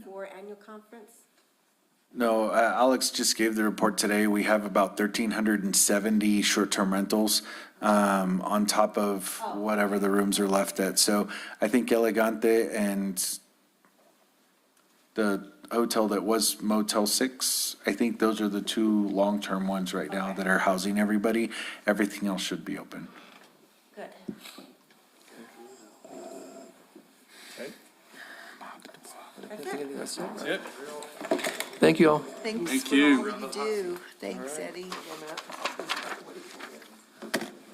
for annual conference? No, Alex just gave the report today. We have about 1,370 short-term rentals on top of whatever the rooms are left at. So I think Elegante and the hotel that was Motel 6, I think those are the two long-term ones right now that are housing everybody. Everything else should be open. Good. That's Perfect. it. Thank you all. Thanks Thank for you. all that you do. Thanks, Eddie.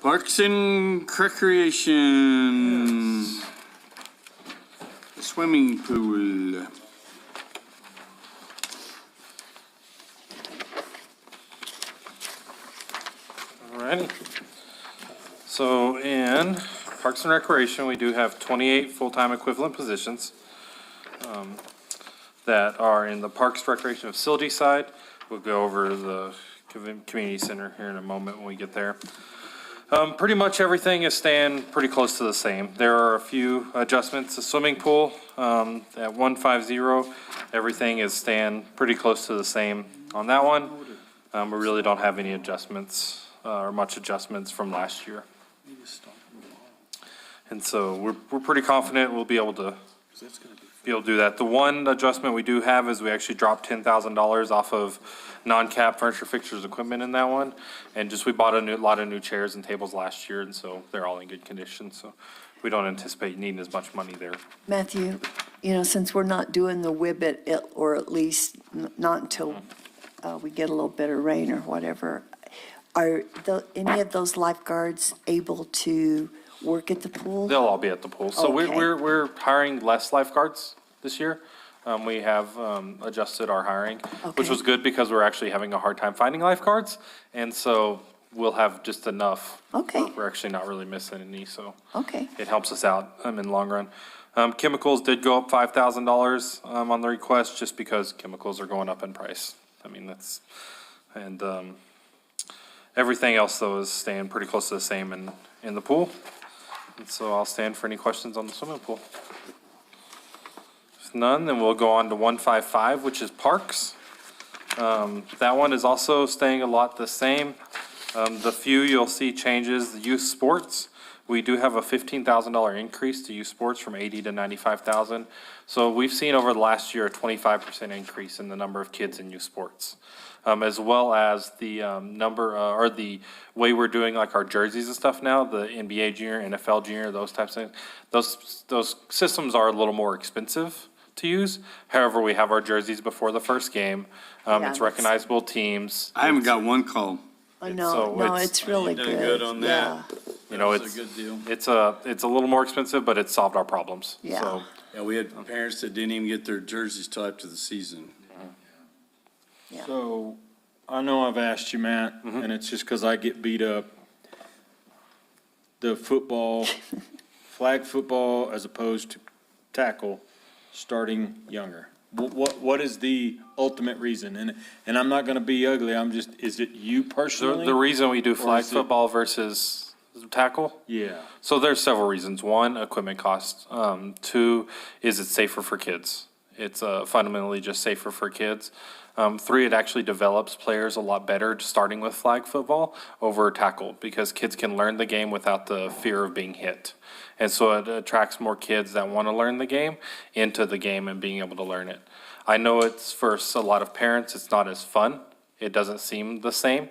Parks and Recreation. Swimming pool. Alrighty. So in Parks and Recreation, we do have 28 full-time equivalent positions that are in the Parks Recreation Facility side. We'll go over the community center here in a moment when we get there. Pretty much everything is staying pretty close to the same. There are a few adjustments. The swimming pool at 150, everything is staying pretty close to the same on that one. We really don't have any adjustments or much adjustments from last year. And so we're pretty confident we'll be able to do that. The one adjustment we do have is we actually dropped $10,000 off of non-cap furniture, fixtures, equipment in that one. And just, we bought a lot of new chairs and tables last year, and so they're all in good condition. So we don't anticipate needing as much money there. Matthew, you know, since we're not doing the WIBIT, or at least not until we get a little bit of rain or whatever, are any of those lifeguards able to work at the pool? They'll all be at the pool. So Okay. we're hiring less lifeguards this year. We have adjusted our hiring, which Okay. was good because we're actually having a hard time finding lifeguards. And so we'll have just enough. Okay. We're actually not really missing any, so Okay, it helps us out in the long run. Chemicals did go up $5,000 on the request just because chemicals are going up in price. I mean, that's, and everything else though is staying pretty close to the same in the pool. And so I'll stand for any questions on the swimming pool. If none, then we'll go on to 155, which is parks. That one is also staying a lot the same. The few you'll see changes, the youth sports. We do have a $15,000 increase to youth sports from 80 to 95,000. So we've seen over the last year a 25% increase in the number of kids in youth sports. As well as the number or the way we're doing like our jerseys and stuff now, the NBA junior, NFL junior, those types of things. Those systems are a little more expensive to use. However, we have our jerseys before the first game. Yeah, It's that's- recognizable teams. I haven't got one call. I so know, it's- it's really done good. good on that. Yeah, You know, That's a good deal. it's a little more expensive, but it's solved our problems. Yeah. So Yeah, we had parents that didn't even get their jerseys till after the season. yeah. So, I know I've asked you, Matt, and it's just because I get beat up. The football, flag football as opposed to tackle, starting younger. What is the ultimate reason? And I'm not gonna be ugly, is it you personally? the reason we do flag is it- football versus tackle. Yeah, So there's several reasons. One, equipment cost. Two, is it safer for kids? It's fundamentally just safer for kids. Three, it actually develops players a lot better starting with flag football over tackle because kids can learn the game without the fear of being hit. And so it attracts more kids that want to learn the game into the game and being able to learn it. I know it's for a lot of parents, it's not as fun. It doesn't seem the same.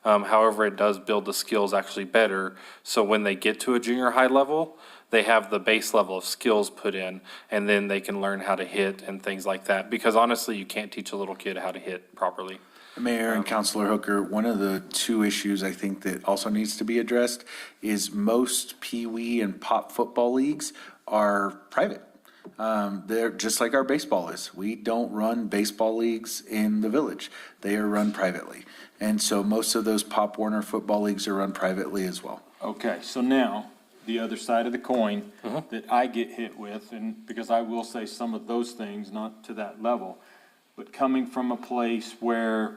However, it does build the skills actually better. So when they get to a junior high level, they have the base level of skills put in, and then they can learn how to hit and things like that. Because honestly, you can't teach a little kid how to hit properly. Mayor and Councilor Hooker, one of the two issues I think that also needs to be addressed is most Pee-wee and pop football leagues are private. They're just like our baseball is. We don't run baseball leagues in the village. They are run privately. And so most of those Pop Warner football leagues are run privately as well. okay, so now, the other side of the coin that I get hit with, and because I will say some of those things, not to that level, but coming from a place where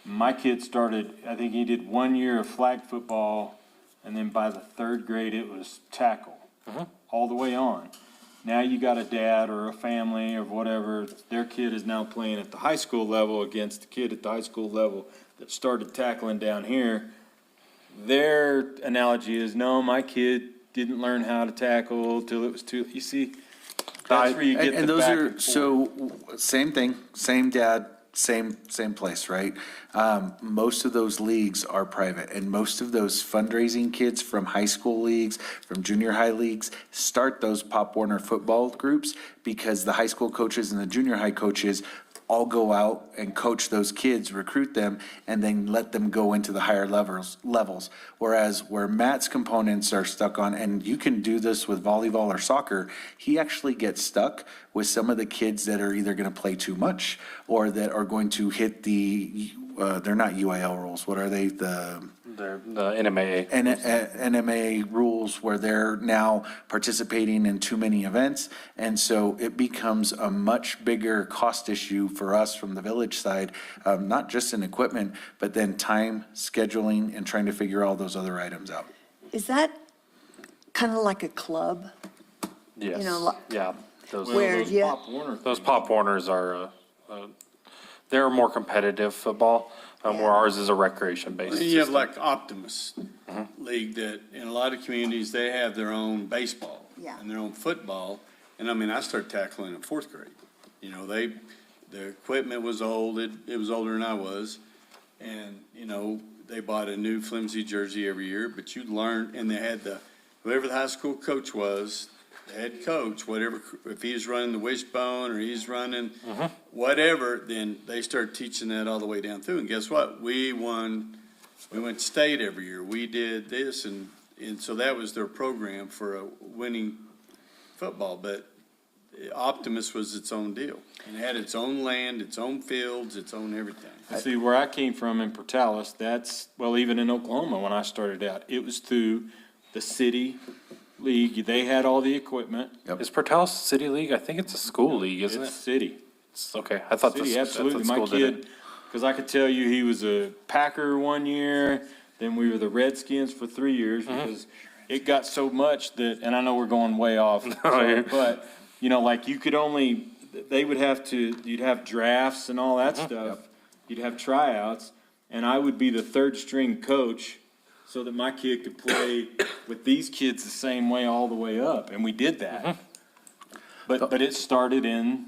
my kid started, I think he did 1 year of flag football, and then by the third grade, it was tackle, all the way on. now you got a dad or a family or whatever, their kid is now playing at the high school level against the kid at the high school level that started tackling down here. Their analogy is, no, my kid didn't learn how to tackle till it was too, you see? That's where you get And the those back are, and forth. so, same thing, same dad, same place, right? Most of those leagues are private, and most of those fundraising kids from high school leagues, from junior high leagues, start those Pop Warner football groups because the high school coaches and the junior high coaches all go out and coach those kids, recruit them, and then let them go into the higher levels. Whereas where Matt's components are stuck on, and you can do this with volleyball or soccer, he actually gets stuck with some of the kids that are either gonna play too much or that are going to hit the, they're not UIL rules, what are they? The The NMAA. NMA rules where they're now participating in too many events. And so it becomes a much bigger cost issue for us from the village side, not just in equipment, but then time, scheduling, and trying to figure all those other items out. Is that kind of like a club? Yes, know, yeah. Those, Where, Those yeah, Pop Warner those Pop Warners are, they're more competitive football, where ours is a recreation-based You have system. like Optimus League that, in a lot of communities, they have their own baseball. Yeah. And their own football, and I mean, I started tackling in fourth grade. You know, the equipment was old, it was older than I was, and, you know, they bought a new flimsy jersey every year, but you learned, and they had whoever the high school coach was, the head coach, whatever, if he's running the wishbone or he's running whatever, then they started teaching that all the way down through. And guess what? We went state every year. We did this, and so that was their program for a winning football. But Optimus was its own deal. And it had its own land, its own fields, its own everything. See, where I came from in Portales, even in Oklahoma, when I started out, it was through the city league. They had all the equipment. Is Portales City League? I think it's a school league, isn't It's it? city. It's, okay, I thought City, the absolutely. My school did it. kid, because I could tell you he was a Packer one year, then we were the Redskins for 3 years because it got so much that, and I know we're going way off, sorry, but, you know, like you could only, you'd have drafts and all that stuff. You'd have tryouts, and I would be the third string coach so that my kid could play with these kids the same way all the way up, and we did that. But it started in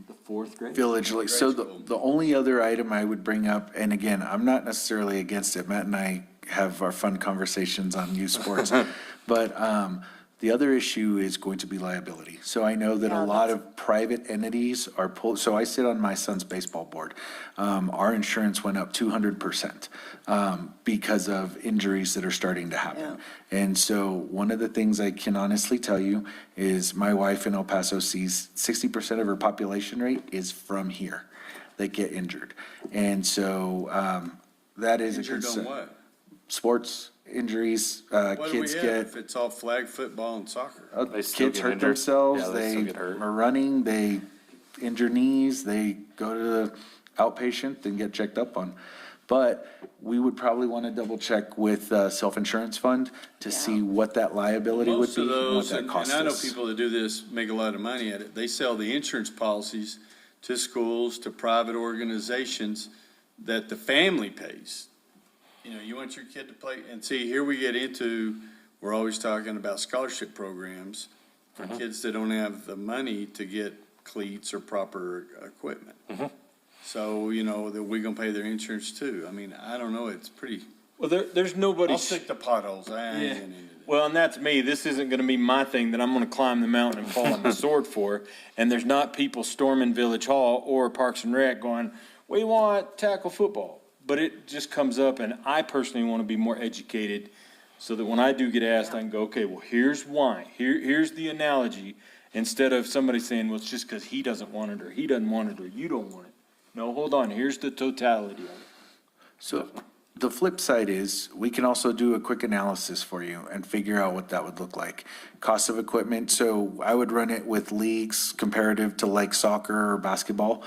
the fourth grade. Village League. So the only other item I would bring up, and again, I'm not necessarily against it. Matt and I have our fun conversations on youth sports. But the other issue is going to be liability. So I know that a lot of private entities are so I sit on my son's baseball board. Our insurance went up 200% because of injuries that are starting to happen. And so one of the things I can honestly tell you is my wife in El Paso sees 60% of her population rate is from here that get injured. And so that is a Injured on concern. what? Sports injuries, What do we kids have get. if it's all flag football and soccer? They still Kids get hurt injured. themselves, Yeah, they still they get hurt. are running, they injure knees, they go to the outpatient and get checked up on. But we would probably want to double check with self-insurance fund to see what that liability would Most be of and what those, that and cost I know us. people that do this make a lot of money at it. They sell the insurance policies to schools, to private organizations that the family pays. You know, you want your kid to play, and see, here we get into, we're always talking about scholarship programs for kids that don't have the money to get cleats or proper equipment. So, you know, that we gonna pay their insurance too. I mean, I don't know, it's pretty, Well, there's nobody. I'll stick to potholes, I ain't getting into that. Well, and that's me. This isn't gonna be my thing that I'm gonna climb the mountain and fall on the sword for. And there's not people storming Village Hall or Parks and Rec going, we want tackle football. But it just comes up, and I personally wanna be more educated so that when I do get asked, I can go, okay, well, here's why. Here's the analogy. Instead of somebody saying, well, it's just because he doesn't want it, or he doesn't want it, or you don't want it. No, hold on, here's the totality of it. So the flip side is, we can also do a quick analysis for you and figure out what that would look like. Cost of equipment, so I would run it with leagues comparative to like soccer or basketball.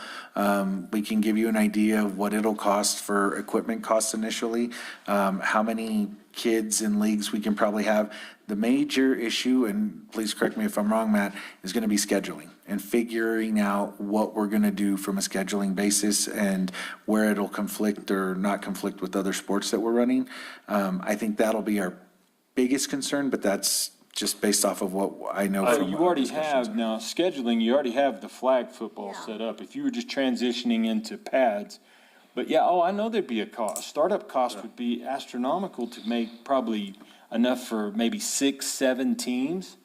We can give you an idea of what it'll cost for equipment costs initially, how many kids in leagues we can probably have. The major issue, and please correct me if I'm wrong, Matt, is going to be scheduling and figuring out what we're going to do from a scheduling basis and where it'll conflict or not conflict with other sports that we're running. I think that'll be our biggest concern, but that's just based off of what I know So from. you already have, now scheduling, you already have the flag football Yeah. set up. If you were just transitioning into pads, but yeah, I know there'd be a cost. Startup cost would be astronomical to make probably enough for maybe 6, 7 teams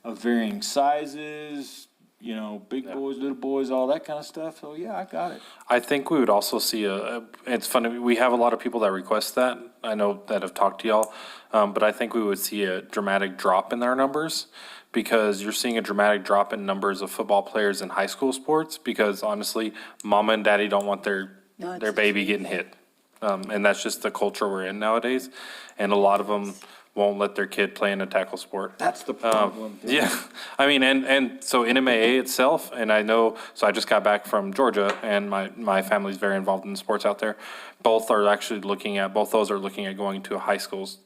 of varying sizes, big boys, little boys, all that kind of stuff. So yeah, I got it. I think we would also see it's funny, we have a lot of people that request that. I know that have talked to y'all, but I think we would see a dramatic drop in our numbers because you're seeing a dramatic drop in numbers of football players in high school sports because honestly, mama and daddy don't want their baby getting hit. And that's just the culture we're in nowadays. And a lot of them won't let their kid play in a tackle sport. That's the problem. Yeah, I mean, and so NMAA itself, and I know, so I just got back from Georgia, and my family's very involved in sports out there. Both those are looking at going to a high schools,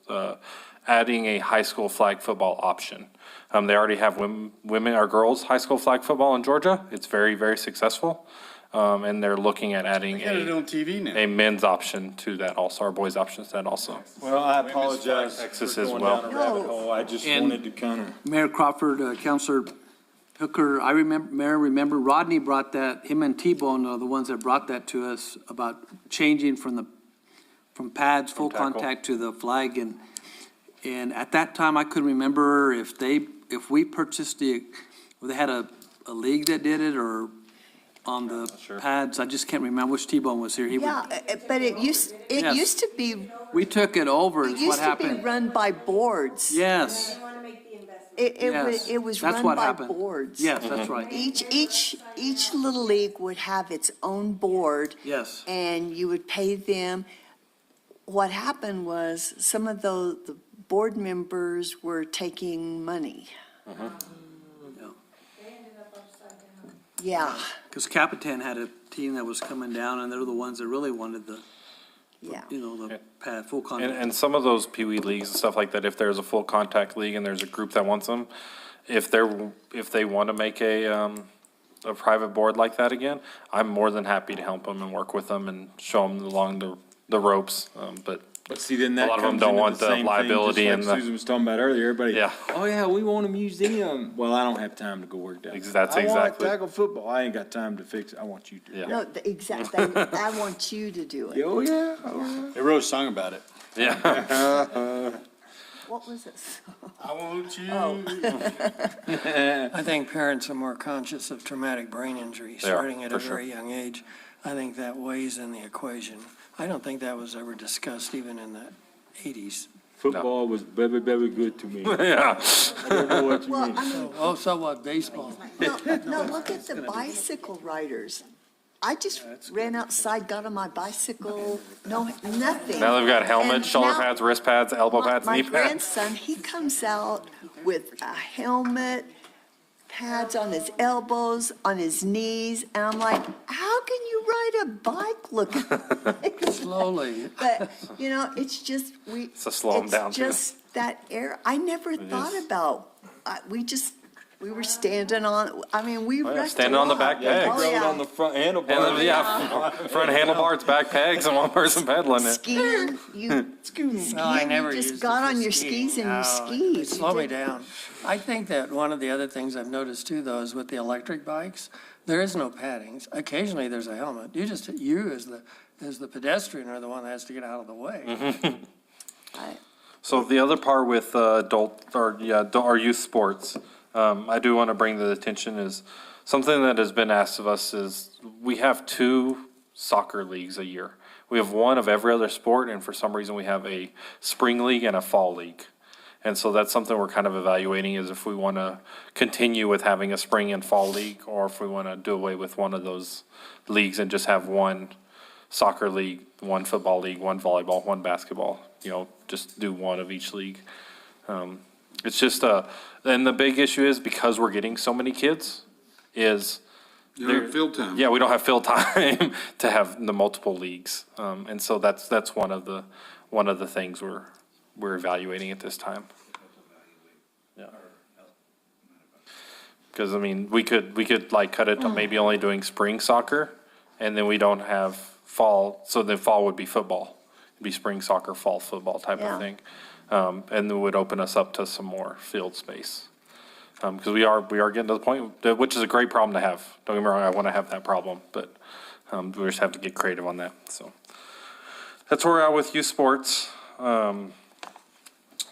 adding a high school flag football option. They already have women or girls high school flag football in Georgia. It's very, very successful. And they're looking at adding They got it on TV now. a men's option to that also, or boys option to that also. Well, I apologize Texas for as going well. down a rabbit hole. I just And- wanted to kind of. Mayor Crawford, Counselor Hooker, remember Rodney brought that, him and T-Bone are the ones that brought that to us about changing from pads, full tackle. contact to the flag. And at that time, I couldn't remember if we purchased they had a league that did it or on the sure. pads. I just can't remember which T-Bone was here. Yeah, but it Yes. used to be, We took it over it is what used to be happened. run by boards. Yes, yes. It was That's run what by happened. boards. Yes, that's right. Each little league would have its own board. Yes. And you would pay them. What happened was some of the board members were taking money. Yeah, Because Capitan had a team that was coming down, and they're the ones that really wanted yeah. the pad, full And, contact. and some of those Pee Wee leagues and stuff like that, if there's a full contact league and there's a group that wants them, if they want to make a private board like that again, I'm more than happy to help them and work with them and show them along the ropes. But But see, then that A lot of them comes don't into want the same thing, liability just and like the- Susan was talking about earlier, everybody. Yeah. Oh, yeah, we want a museum. Well, I don't have time to go work down. That's I want exactly- tackle football. I ain't got time to fix it. I want you to. Yeah. No, exactly. I want you to do it. Oh, yeah. Oh, They wrote a song about it. yeah, What was this? I want you. I think parents are more conscious of traumatic brain injury, They are, starting at a for sure. very young age. I think that weighs in the equation. I don't think that was ever discussed even in the 80s. Football was very, very good to me. yeah. I don't know what you Well, mean. I mean, Oh, so what, baseball? no, look at the bicycle riders. I just ran outside, got on my bicycle, nothing. Now they've got helmets, And shoulder now pads, wrist pads, elbow pads, My knee pads. grandson, he comes out with a helmet, pads on his elbows, on his knees, and I'm like, how can you ride a bike looking like this? Slowly. But, it's just, To slow 'em down, It's too. just that air, I never thought about, we were standing on, we yeah, wrecked standing a on the lot. back Yeah, pegs. you Oh, rode yeah. on the front handlebar. And then, yeah, front handlebars, back pegs, and one person pedaling it. Skiing, No, I never you used just it got for on your skiing. skis and you No, skied. it slowed me down. I think that one of the other things I've noticed too, though, is with the electric bikes, there is no paddings. Occasionally, there's a helmet. You as the pedestrian are the one that has to get out of the way. So the other part with our youth sports, I do want to bring to the attention is something that has been asked of us is we have 2 soccer leagues a year. We have one of every other sport, and for some reason we have a spring league and a fall league. And so that's something we're kind of evaluating is if we want to continue with having a spring and fall league, or if we want to do away with one of those leagues and just have one soccer league, one football league, one volleyball, one basketball, just do one of each league. It's just, and the big issue is because we're getting so many kids is. Field time. Yeah, we don't have field time to have the multiple leagues. And so that's one of the things we're evaluating at this time. Because, I mean, we could like cut it to maybe only doing spring soccer, and then we don't have fall, so then fall would be football. It'd be spring soccer, fall football type Yeah. of thing. And it would open us up to some more field space. Because we are getting to the point, which is a great problem to have. Don't get me wrong, I want to have that problem, but we just have to get creative on that, so. That's where we're at with youth sports.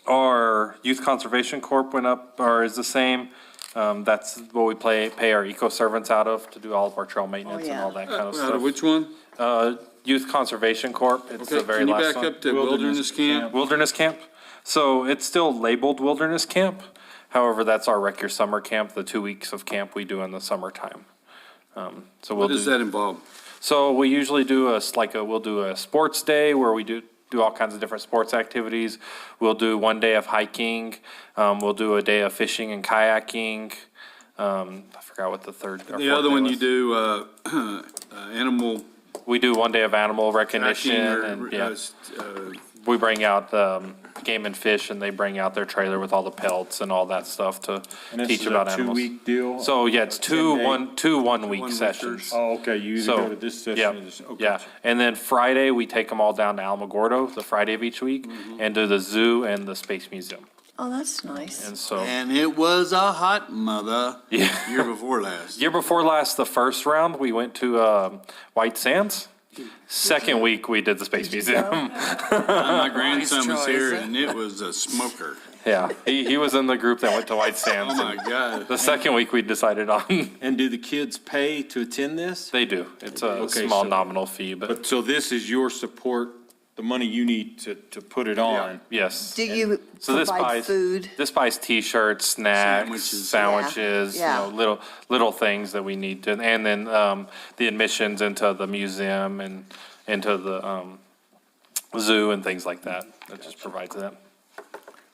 Our youth conservation corp went up, or is the same. That's what we pay our eco servants out of to do all of our trail maintenance and yeah. all that kind of Out of stuff. which one? Youth conservation corp, it's the Okay, very can you last back one. up to Wilderness Camp? Wilderness camp. So it's still labeled wilderness camp. However, that's our Wreck Your Summer camp, the 2 weeks of camp we do in the summertime. So we'll What does do, that involve? so we usually do we'll do a sports day where we do all kinds of different sports activities. We'll do 1 day of hiking. We'll do a day of fishing and kayaking. I forgot what the third. or The fourth other day one was. you do, animal We do 1 day of animal recognition tracking or, and, yeah. We bring out Game and Fish, and they bring out their trailer with all the pelts and all that stuff to And this teach is about a animals. 2-week deal? So, yeah, it's 10 day? two 1 week 1 sessions. weekers. Oh, okay, you either So, go to this session yeah, or this, okay. yeah. And then Friday, we take them all down to Alamogordo, the Friday of each week, and do the zoo and the Space Museum. Oh, that's nice. And so, And it was a hot mother. Yeah. Year before last. year before last, the first round, we went to White Sands. Second week, we did the Space Museum. My grandson was choice. here and it was a smoker. Yeah, he was in the group that went to White Sands. Oh, my God. The second week, we decided on. And do the kids pay to attend this? They do. It's a Okay, small so- nominal fee, but But, so this is your support, the money you need to put it on? yes. Do you So this provide buys food? This buys T-shirts, snacks, sandwiches, you Yeah. know, little things that we need to, and then the admissions into the museum and into the zoo and things like that. That just provides that.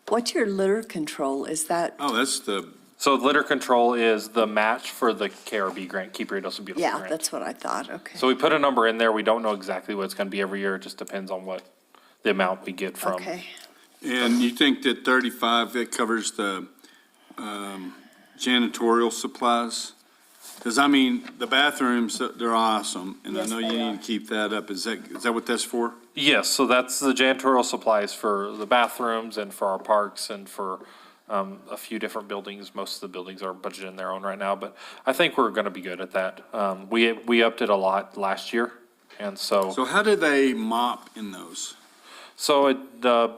What's your litter control? Is that, Oh, that's the, So litter control is the match for the KRB grant, Keep Your Dose Beautiful yeah, grant. that's what I thought, okay. So we put a number in there. We don't know exactly what it's going to be every year. It just depends on what the amount we get from. Okay, and you think that 35, that covers the janitorial supplies? Because, I mean, the bathrooms, they're awesome, and I Yes, know they you are. need to keep that up. Is that what that's for? Yes, so that's the janitorial supplies for the bathrooms and for our parks and for a few different buildings. Most of the buildings are budgeted in their own right now, but I think we're going to be good at that. We upped it a lot last year, and So how do they mop in those? the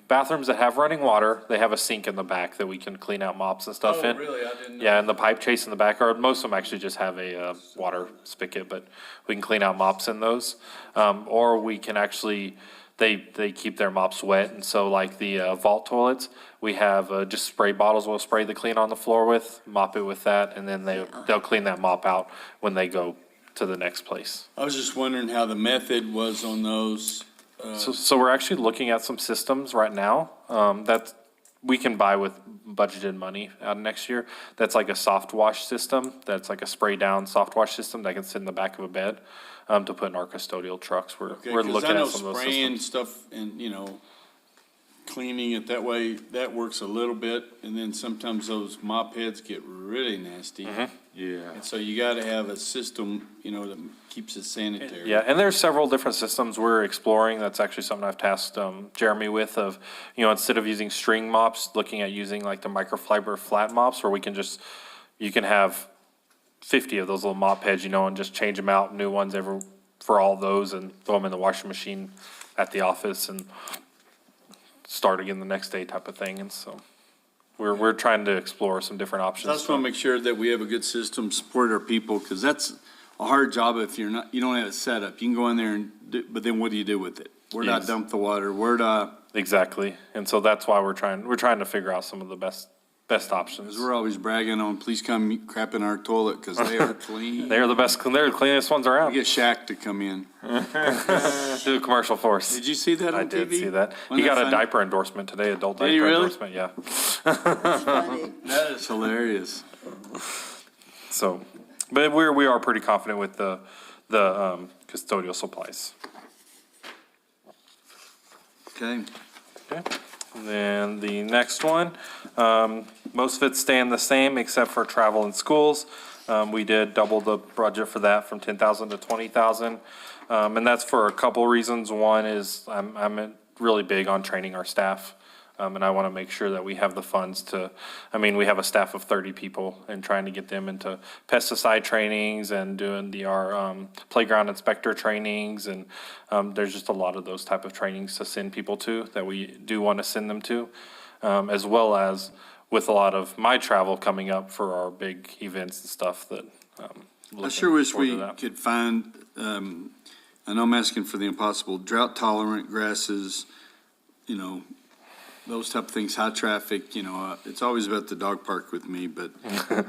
bathrooms that have running water, they have a sink in the back that we can clean out mops and stuff in. I didn't know. Yeah, and the pipe chase in the back, or most of them actually just have a water spigot, but we can clean out mops in those. Or we can actually, they keep their mops wet, and so like the vault toilets, we have just spray bottles we'll spray the clean on the floor with, mop it with that, and then they'll clean that mop out when they go to the next place. I was just wondering how the method was on those. So we're actually looking at some systems right now, that we can buy with budgeted money out of next year. That's like a soft wash system, that's like a spray down soft wash system that can sit in the back of a bed, to put in our custodial trucks. We're looking at some of those Spraying systems. stuff and, cleaning it that way, that works a little bit. And then sometimes those mop heads get really nasty. Mm-hmm. Yeah. And so you gotta have a system, that keeps it sanitary. Yeah, and there's several different systems we're exploring. That's actually something I've tasked Jeremy with of, instead of using string mops, looking at using like the microfiber flat mops where you can have 50 of those little mop heads, and just change them out, new ones for all those and throw them in the washing machine at the office and start again the next day type of thing. And so we're trying to explore some different I options. just wanna make sure that we have a good system, support our people, cause that's a hard job if you don't have it set up. You can go in there and but then what do you do with it? Where do I Yes. dump the water? Where do I? Exactly. And so that's why we're trying to figure out some of the best options. Cause we're always bragging on, please come crap in our toilet, cause they are clean. They're the best, they're the cleanest ones We around. get Shaq to come in. Do a commercial for us. Did you see that I on TV? did see that. He Wasn't got that a funny? diaper endorsement today, adult Did he diaper really? endorsement, yeah. funny. That is hilarious. So, but we are pretty confident with the custodial supplies. Okay. Okay. And then the next one, most of it's staying the same except for travel and schools. We did double the budget for that from 10,000 to 20,000. And that's for a couple reasons. One is I'm really big on training our staff. And I want to make sure that we have the funds to, we have a staff of 30 people and trying to get them into pesticide trainings and doing our playground inspector trainings. And there's just a lot of those type of trainings to send people to that we do want to send them to, as well as with a lot of my travel coming up for our big events and stuff that. I sure wish we that. could find, I know I'm asking for the impossible, drought tolerant grasses, those type of things, high traffic, it's always about the dog park with me, but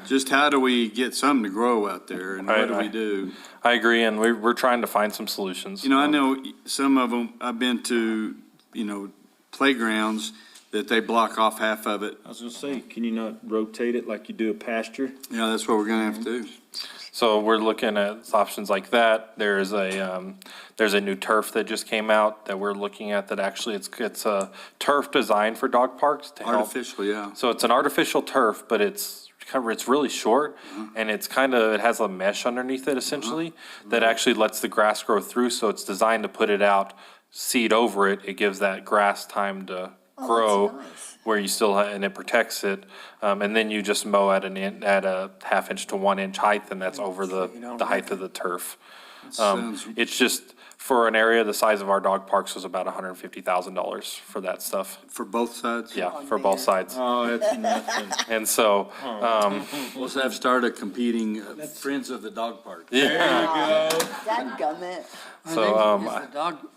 just how do we get something to grow out there and what do we do? I agree, and we're trying to find some solutions. I know some of them, I've been to, playgrounds that they block off half of it. I was gonna say, can you not rotate it like you do a pasture? Yeah, that's what we're gonna have to do. So we're looking at options like that. There's a new turf that just came out that we're looking at that actually it's a turf designed for dog parks to help. Artificial, yeah. So it's an artificial turf, but it's really short and it has a mesh underneath it essentially that actually lets the grass grow through. So it's designed to put it out, seed over it. It gives that grass time to grow. nice. Where you still, and it protects it, and then you just mow at a half inch to 1 inch height, and that's over the height of the turf. Sounds- It's just, for an area the size of our dog parks was about $150,000 for that stuff. For both sides? Yeah, for both sides. Oh, that's nothing. And so, We'll have to start a competing Friends of the Dog Park. Dadgummit. so,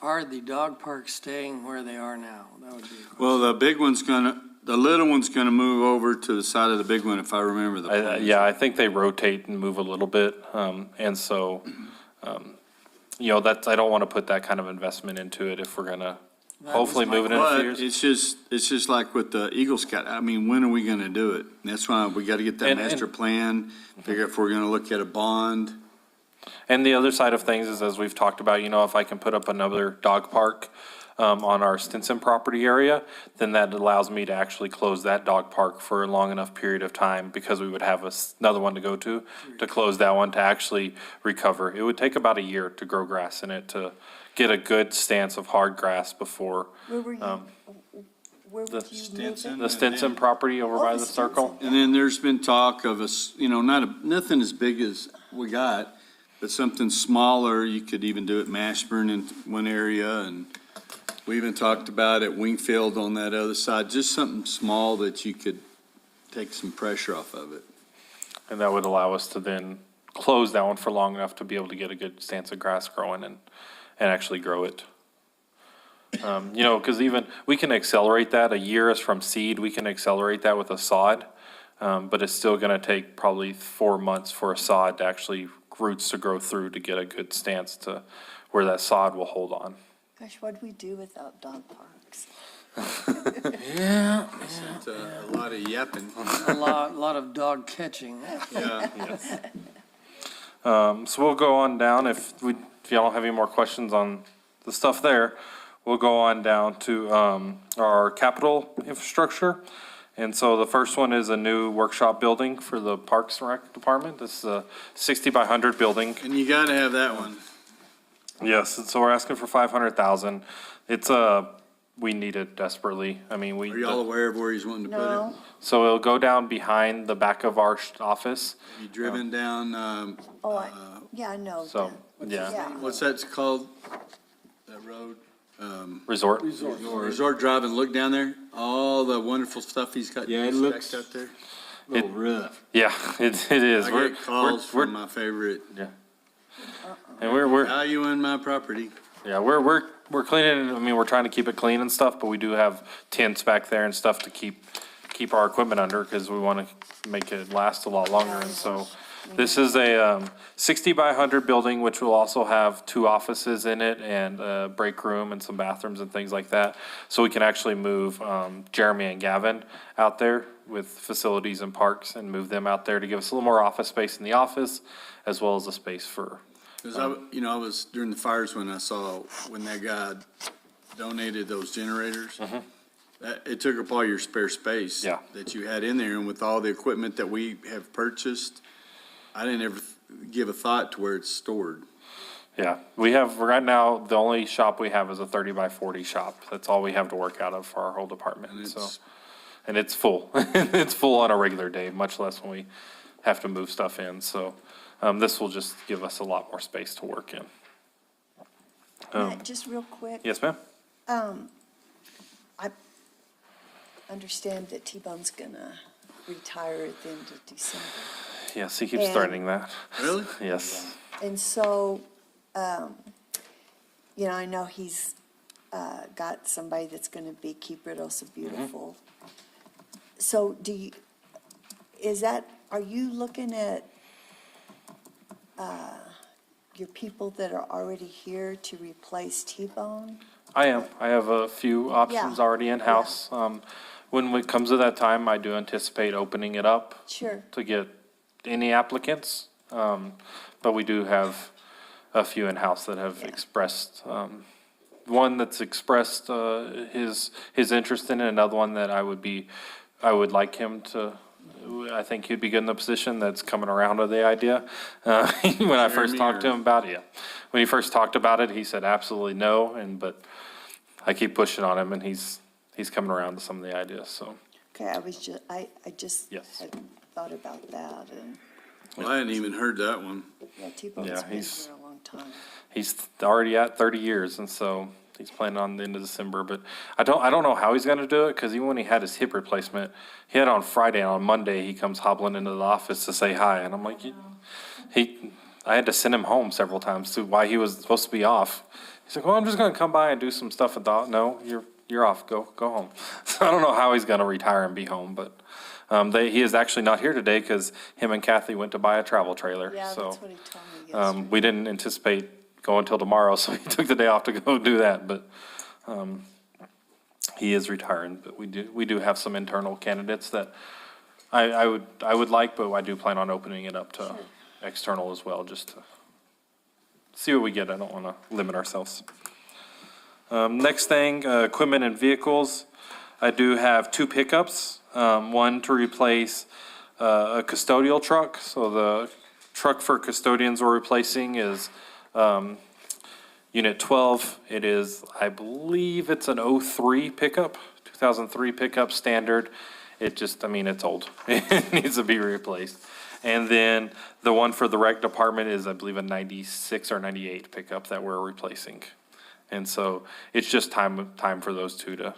Are the dog parks staying where they are now? That would be. Well, the little one's gonna move over to the side of the big one, if I remember the plan. yeah, I think they rotate and move a little bit, and so, I don't want to put that kind of investment into it if we're gonna hopefully move it in a few But years. it's just like with the Eagle Scout, when are we gonna do it? That's why we gotta get that And- master plan, figure out if we're gonna look at a bond. And the other side of things is, as we've talked about, if I can put up another dog park on our Stinson property area, then that allows me to actually close that dog park for a long enough period of time, because we would have another one to go to close that one to actually recover. It would take about a year to grow grass in it, to get a good stance of hard grass before Where were you, where the would you move it? the Stinson property over by the the circle. Stinson. And then there's been talk of nothing as big as we got, but something smaller. You could even do it Mashburn in one area, and we even talked about at Wingfield on that other side, just something small that you could take some pressure off of it. And that would allow us to then close that one for long enough to be able to get a good stance of grass growing and actually grow it. Because even, we can accelerate that, a year is from seed, we can accelerate that with a sod. But it's still gonna take probably 4 months for a sod to actually, roots to grow through to get a good stance to where that sod will hold on. Gosh, what'd we do without dog parks? It's a lot of yapping. A lot of dog catching. Yeah. So we'll go on down, if y'all don't have any more questions on the stuff there, we'll go on down to our capital infrastructure. And so the first one is a new workshop building for the Parks and Rec Department. This is a 60 by 100 building. And you gotta have that one. Yes, and so we're asking for 500,000. It's we need it desperately. Are y'all aware of where he's wanting to put No, So it'll go down behind the back of our office. it? You driven down, yeah, I know. So, yeah, Yeah. what's that called? That road? resort. Resort Drive, and look down there, all the wonderful stuff he's got. Yeah, it stacked looks- Out there. A little rough. Yeah, it is. I get calls from my favorite, And we're valuing my property. Yeah, we're cleaning, we're trying to keep it clean and stuff, but we do have tents back there and stuff to keep our equipment under, because we want to make it last a lot longer, and so. This is a 60 by 100 building, which will also have 2 offices in it and a break room and some bathrooms and things like that. So we can actually move Jeremy and Gavin out there with facilities and parks and move them out there to give us a little more office space in the office, as well as a space for. Cause I was during the fires when I saw, when that guy donated those generators. It took up all your spare space. Yeah. That you had in there, and with all the equipment that we have purchased, I didn't ever give a thought to where it's stored. Yeah, we have, right now, the only shop we have is a 30 by 40 shop. That's all we have to work out of for our whole department, And so. it's- And it's full. It's full on a regular day, much less when we have to move stuff in, so, this will just give us a lot more space to work in. Matt, just real quick. Yes, ma'am? I understand that T-Bone's gonna retire at the end of December. Yes, he keeps And- threatening that. Really? Yes. And so, I know he's got somebody that's gonna keep Riddles beautiful. So are you looking at your people that are already here to replace T-Bone? I am. I have a few options Yeah. already in-house. When it comes to that time, I do anticipate opening it up Sure. to get any applicants. But we do have a few in-house that have Yeah. expressed, one that's expressed, his interest in it, another one that I would like him to, I think he'd be good in the position, that's coming around to the idea. When I first Jeremy talked to or- him about it, yeah. When he first talked about it, he said absolutely no, but I keep pushing on him and he's coming around to some of the ideas, so. Okay, I just Yes. hadn't thought about that, and, Well, I hadn't even heard that one. yeah, T-Bone's Yeah, been he's- here a long time. He's already at 30 years, and so he's planning on the end of December. But I don't know how he's going to do it, because even when he had his hip replacement, he had it on Friday, and on Monday he comes hobbling into the office to say hi, and I'm like, I had to send him home several times to why he was supposed to be off. He's like, well, I'm just going to come by and do some stuff. And thought, no, you're off. Go home. So I don't know how he's going to retire and be home, but he is actually not here today because him and Kathy went to buy a travel trailer. Yeah, So. that's what he told me yesterday. We didn't anticipate going till tomorrow, so he took the day off to go do that, but, he is retiring, but we do have some internal candidates that I would like, but I do plan on opening it up to external as well, just to see what we get. I don't wanna limit ourselves. Next thing, equipment and vehicles. I do have 2 pickups, one to replace, a custodial truck, so the truck for custodians we're replacing is, Unit 12. It is, I believe it's an 03 pickup, 2003 pickup, standard. It's old. It needs to be replaced. And then the one for the rec department is, I believe, a 96 or 98 pickup that we're replacing. And so it's just time for those two to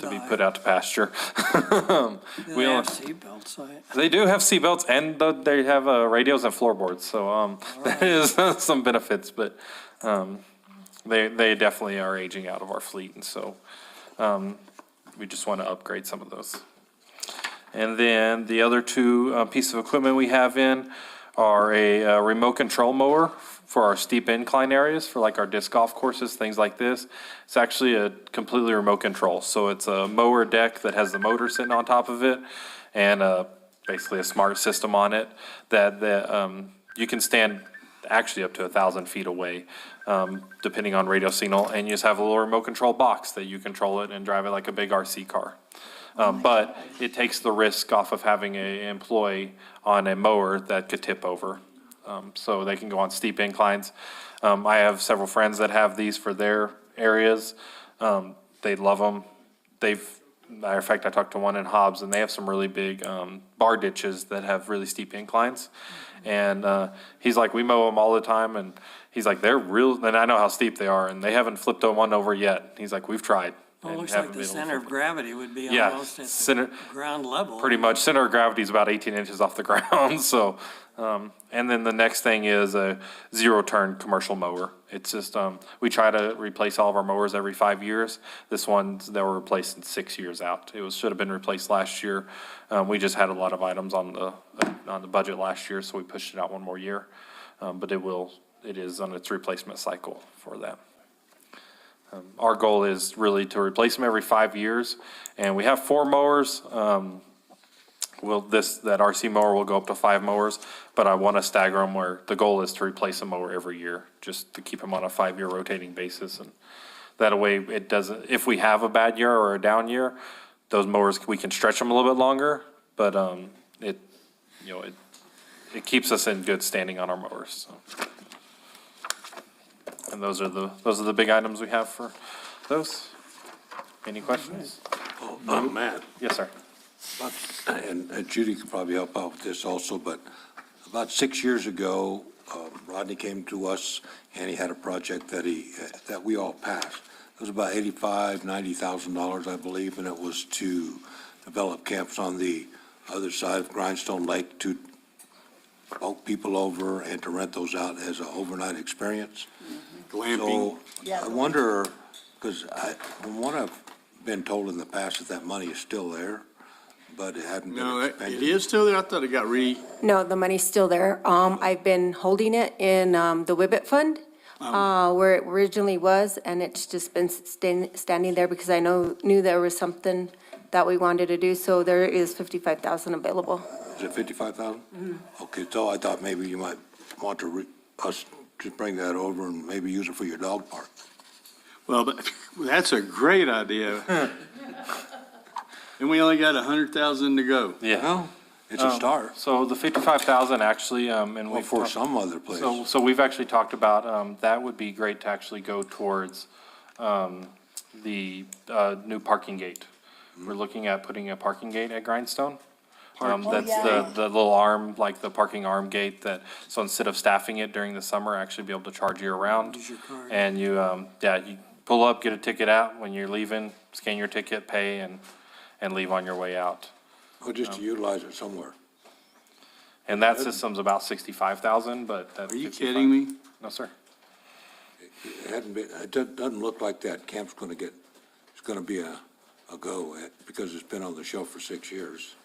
be put out to pasture. They We have don't- seatbelts, right? They do have seatbelts and they have radios and floorboards, so that is some benefits, but they definitely are aging out of our fleet, and so we just want to upgrade some of those. And then the other 2 pieces of equipment we have in are a remote control mower for our steep incline areas, for like our disc golf courses, things like this. It's actually a completely remote control, so it's a mower deck that has the motor sitting on top of it, and basically a smart system on it that you can stand actually up to 1,000 feet away, depending on radio signal, and you just have a little remote control box that you control it and drive it like a big RC car. But it takes the risk off of having an employee on a mower that could tip over. So they can go on steep inclines. I have several friends that have these for their areas. They love them. Matter of fact, I talked to one in Hobbs, and they have some really big bar ditches that have really steep inclines. And he's like, we mow them all the time, and he's like, they're real, and I know how steep they are, and they haven't flipped one over yet. He's like, we've tried. Well, it and looks haven't like the been able to center of flip it." gravity would be Yeah, almost at center- the ground level. Pretty much, center of gravity is about 18 inches off the ground, so, and then the next thing is a zero-turn commercial mower. It's just, we try to replace all of our mowers every 5 years. This one, they were replaced in 6 years out. Should have been replaced last year. We just had a lot of items on the budget last year, so we pushed it out one more year. But it is on its replacement cycle for that. Our goal is really to replace them every 5 years, and we have 4 mowers. That RC mower will go up to 5 mowers, but I want to stagger them where the goal is to replace a mower every year, just to keep them on a 5-year rotating basis. And That way it doesn't, if we have a bad year or a down year, those mowers, we can stretch them a little bit longer, but, it, you know, it keeps us in good standing on our mowers, so. And those are the big items we have for those. Any questions? Matt, Yes, sir. and Judy could probably help out with this also, but about 6 years ago, Rodney came to us and he had a project that we all passed. It was about $90,000, I believe, and it was to develop camps on the other side of Grindstone Lake to boat people over and to rent those out as an overnight experience. Glamping. So I wonder, because from what I've been told in the past, that money is still there, but it hadn't No, been it expended. is still there. I thought it got No, the money's still there. I've been holding it in the Whibbit Fund, where it originally was, and it's just been standing there because I knew there was something that we wanted to do, so there is 55,000 available. Is it 55,000? Okay, so I thought maybe you might want us to bring that over and maybe use it for your dog park. Well, that's a great idea. And we only got 100,000 to go. Yeah. Well, it's a start. So the 55,000 actually, and Well, we've. for some other place. So we've actually talked about, that would be great to actually go towards, the, new parking gate. We're looking at putting a parking gate at Grindstone. That's the little arm, like the parking arm gate that, so instead of staffing it during the summer, actually be able to charge year round. And you, you pull up, get a ticket out, when you're leaving, scan your ticket, pay, and leave on your way out. Or just to utilize it somewhere. And that system's about 65,000, but that's. Are you 55 kidding me? No, sir. It hadn't been, doesn't look like that camp's it's gonna be a go because it's been on the shelf for 6 years.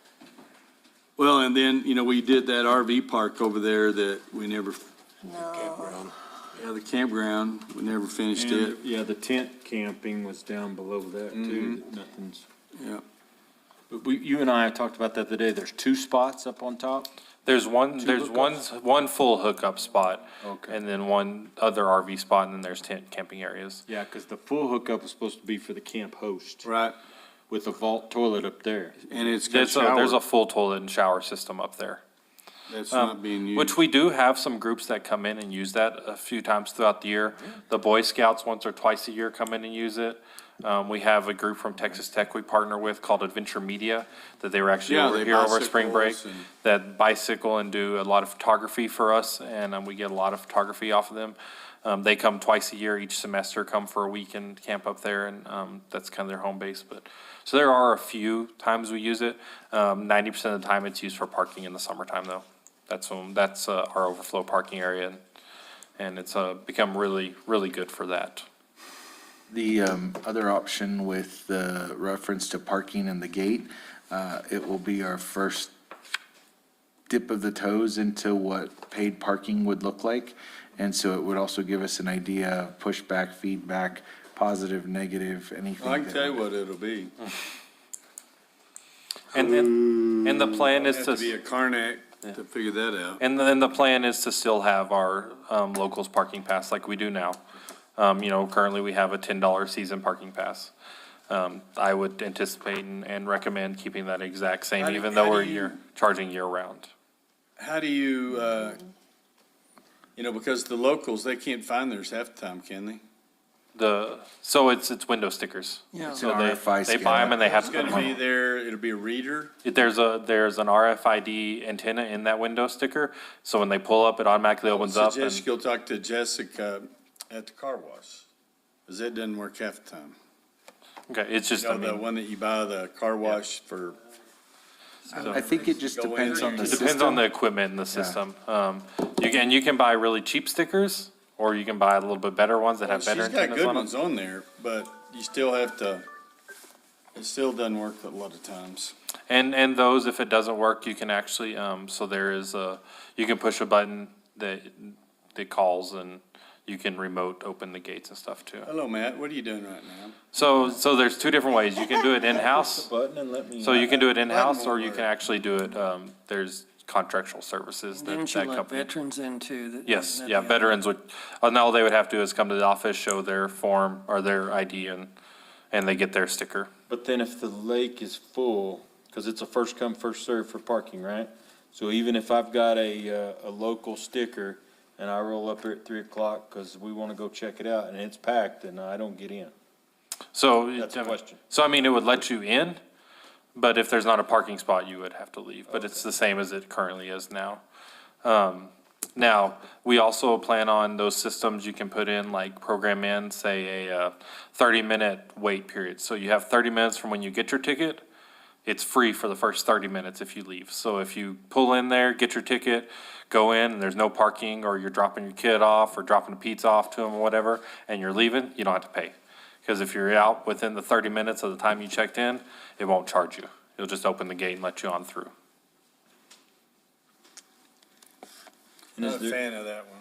Well, and then, we did that RV park over there that we never, Campground. the campground, we never finished it. And, yeah, the tent camping was down below that too, that nothing's. Yeah. But you and I have talked about that the other day. There's 2 spots up on top. There's one hookups? one full hookup spot. Okay. And then one other RV spot, and then there's tent camping areas. Yeah, because the full hookup is supposed to be for the camp host Right. with a vault toilet up there. And it's got There's a shower. full toilet and shower system up there. That's not being used. Which we do have some groups that come in and use that a few times throughout the year. The Boy Scouts once or twice a year come in and use it. We have a group from Texas Tech we partner with called Adventure Media, that they were actually Yeah, over they here over spring break, bicycles and- that bicycle and do a lot of photography for us, and we get a lot of photography off of them. They come twice a year each semester, come for a weekend camp up there, and that's kind of their home base. But so there are a few times we use it. 90% of the time it's used for parking in the summertime, though. That's our overflow parking area, and it's become really, really good for that. The other option with the reference to parking and the gate, it will be our first dip of the toes into what paid parking would look like. And so it would also give us an idea, pushback, feedback, positive, negative, anything. I can that tell you would- what it'll be. And the plan is Have to. to be a Karnak to figure that out. And then the plan is to still have our locals parking pass like we do now. Currently we have a $10 season parking pass. I would anticipate and recommend keeping that exact same, even though we're charging year round. How do you, because the locals, they can't find theirs half the time, can they? So it's window stickers. Yeah. So an RFI they buy them and they have It's to put gonna them be there, it'll be a reader. There's an RFID antenna in that window sticker, so when they pull up, it automatically opens up. Suggest And you go talk to Jessica at the car wash, because it doesn't work half the time. Okay, it's just, I The mean, one that you buy the car wash for. I think it just Go in depends there, on the it depends on system. the equipment and the system. You can buy really cheap stickers, or you can buy a little bit better ones that have She's better got antennas good on ones them. on there, but you still have to, it still doesn't work a lot of times. And those, if it doesn't work, you can actually, so there is you can push a button that calls, and you can remote open the gates and stuff too. Hello, Matt, what are you doing right now? So there's 2 different ways. You can do it in-house. Button and let me. So you can do it in-house, Button or won't you work. can actually do it, there's contractual services that Didn't you that let company. veterans into the? Yes, isn't that yeah, the- veterans would, all they would have to do is come to the office, show their form or their ID, and they get their sticker. But then if the lake is full, because it's a first come, first served for parking, right? So even if I've got a local sticker and I roll up here at 3 o'clock because we want to go check it out and it's packed, then I don't get in. So. That's a question. So I mean, it would let you in, but if there's not a parking spot, you would have to leave, but it's the same as it currently is now. Now, we also plan on those systems you can put in, like program in, say, a 30-minute wait period. So you have 30 minutes from when you get your ticket. It's free for the first 30 minutes if you leave. So if you pull in there, get your ticket, go in, and there's no parking, or you're dropping your kid off, or dropping a pizza off to them or whatever, and you're leaving, you don't have to pay. Because if you're out within the 30 minutes of the time you checked in, it won't charge you. It'll just open the gate and let you on through. And Not a fan of that one.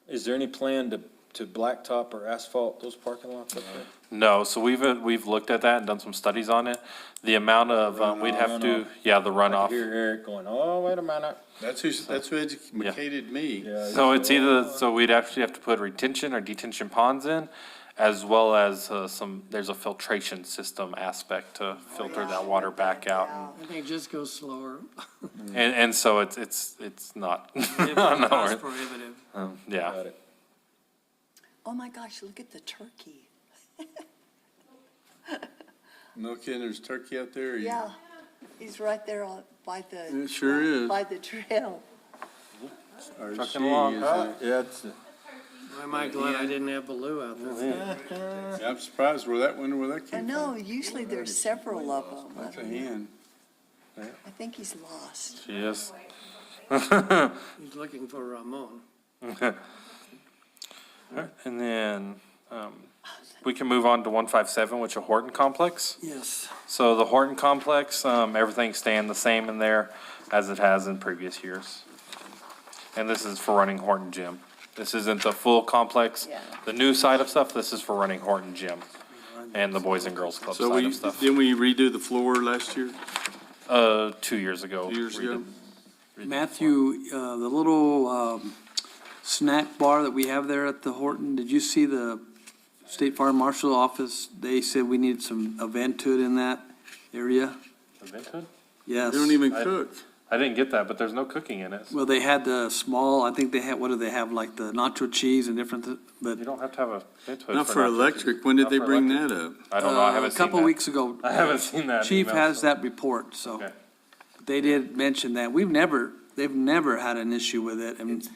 is there any plan to blacktop or asphalt those parking lots up there? No, so we've looked at that and done some studies on it. The amount of, we'd have to, yeah, the I runoff. could hear Eric going, oh, wait a minute. That's who educated me. So it's either, so we'd actually have to put retention or detention ponds in, as well as there's a filtration system aspect to filter that water back out. I think just go slower. And so it's not, Cost prohibitive. yeah. Got it. Oh my gosh, look at the turkey. No kidding, there's turkey out there? Yeah, he's right there by the. It sure is. By the trail. Or Trucking she, along. isn't it? Yeah, it's, Why am I glad I didn't have Baloo out there? Yeah, I'm surprised where that I came from. know, usually there's several of them. That's a hen. I think he's lost. She is. He's looking for Ramon. And then, we can move on to 157, which is Horton Complex. Yes. So the Horton Complex, everything's staying the same in there as it has in previous years. And this is for running Horton Gym. This isn't the full complex, Yeah. the new side of stuff, this is for running Horton Gym and the Boys and Girls Club So side of stuff. didn't we redo the floor last year, 2 years ago. 2 years we ago? did. Matthew, the little snack bar that we have there at the Horton, did you see the State Farm Marshal office? They said we need some event to it in that area. Eventually? Yes. They don't even cook. I didn't get that, but there's no cooking in it. Well, they had the small, I think they had, what do they have, like the nacho cheese and different, but You don't have to have a vent hood Not for nacho electric, cheese. when did Not they for bring electric. that up? I don't know, I haven't a seen couple that. weeks ago. I haven't seen that Chief email, has so- that report, so Okay. they did mention that. They've never had an issue with it, and,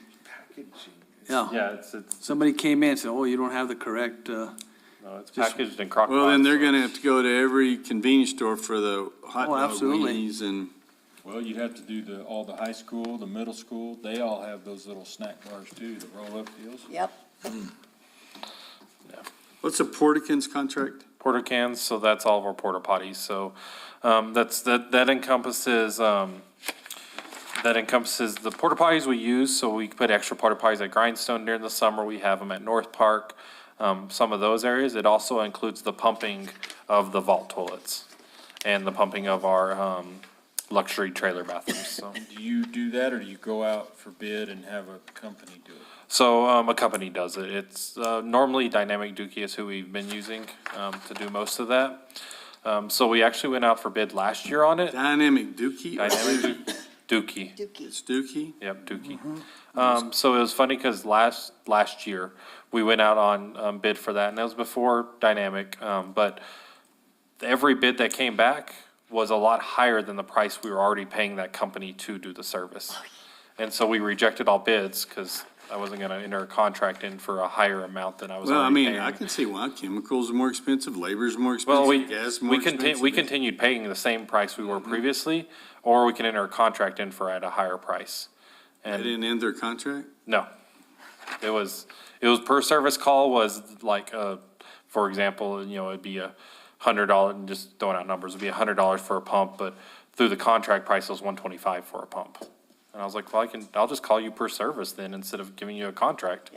yeah. Yeah, it's, Somebody came in and said, oh, you don't have the correct, no, it's Just- packaged in crock Well, then pots, they're so gonna it's- have to go to every convenience store for the hot Oh, dog absolutely. weenies and. well, you'd have to do all the high school, the middle school, they all have those little snack bars too, the roll-up deals. Yep. What's a Portikins contract? porta cans, so that's all of our porta potties, so, that encompasses, the porta potties we use, so we put extra porta potties at Grindstone during the summer, we have them at North Park, some of those areas. It also includes the pumping of the vault toilets and the pumping of our, luxury trailer bathrooms, so. Do you do that, or do you go out for bid and have a company do it? So, a company does it. It's, normally Dynamic Dookie is who we've been using, to do most of that. So we actually went out for bid last year on it. Dynamic Dookie? or Dynamic Dookie. Dookie. It's Dookie? Yep, Dookie. So it was funny because last year, we went out on, bid for that, and that was before Dynamic, but every bid that came back was a lot higher than the price we were already paying that company to do the service. And so we rejected all bids, because I wasn't gonna enter a contract in for a higher amount than I was Well, I already mean, paying. I can see why chemicals are more expensive, labor's more Well, expensive, gas is more expensive. we continued paying the same price we were previously, or we can enter a contract in for at a higher price. They And didn't end their contract? no, it was per service call was like, for example, it'd be $100, just throwing out numbers, it'd be $100 for a pump, but through the contract price, it was $125 for a pump. And I was like, well, I'll just call you per service then, instead of giving you a contract.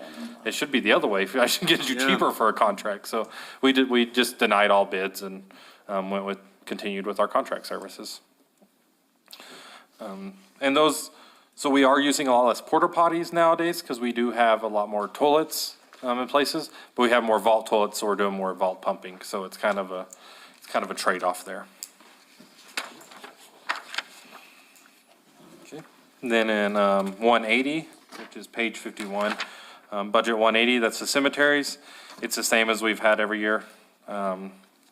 It should be the other way, I should get you Yeah. cheaper for a contract, so we just denied all bids and, continued with our contract services. And those, so we are using a lot less porta potties nowadays because we do have a lot more toilets in places, but we have more vault toilets, so we're doing more vault pumping. So it's kind of a trade-off there. Okay. And then in 180, which is page 51, budget 180, that's the cemeteries. It's the same as we've had every year.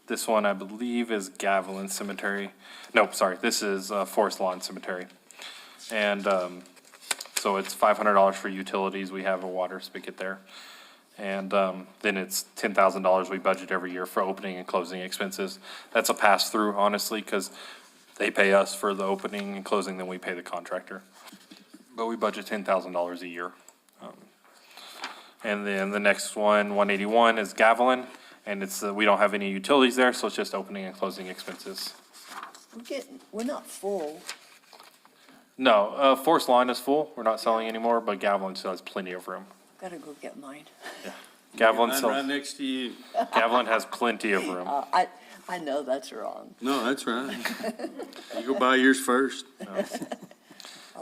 This one, I believe, is Gavilan Cemetery. No, sorry, this is Forest Lawn Cemetery. And so it's $500 for utilities. We have a water spigot there. And then it's $10,000 we budget every year for opening and closing expenses. That's a pass-through, honestly, because they pay us for the opening and closing, then we pay the contractor. But we budget $10,000 a year. And then the next one, 181, is Gavilan. And it's, we don't have any utilities there, so it's just opening and closing expenses. We're not full. No, Forest Lawn is full. We're not selling anymore, but Gavilan still has plenty of room. Gotta go get mine. Gavilan Mine sells, right next to you. Gavilan has plenty of room. I know that's wrong. No, that's right. You go buy yours first.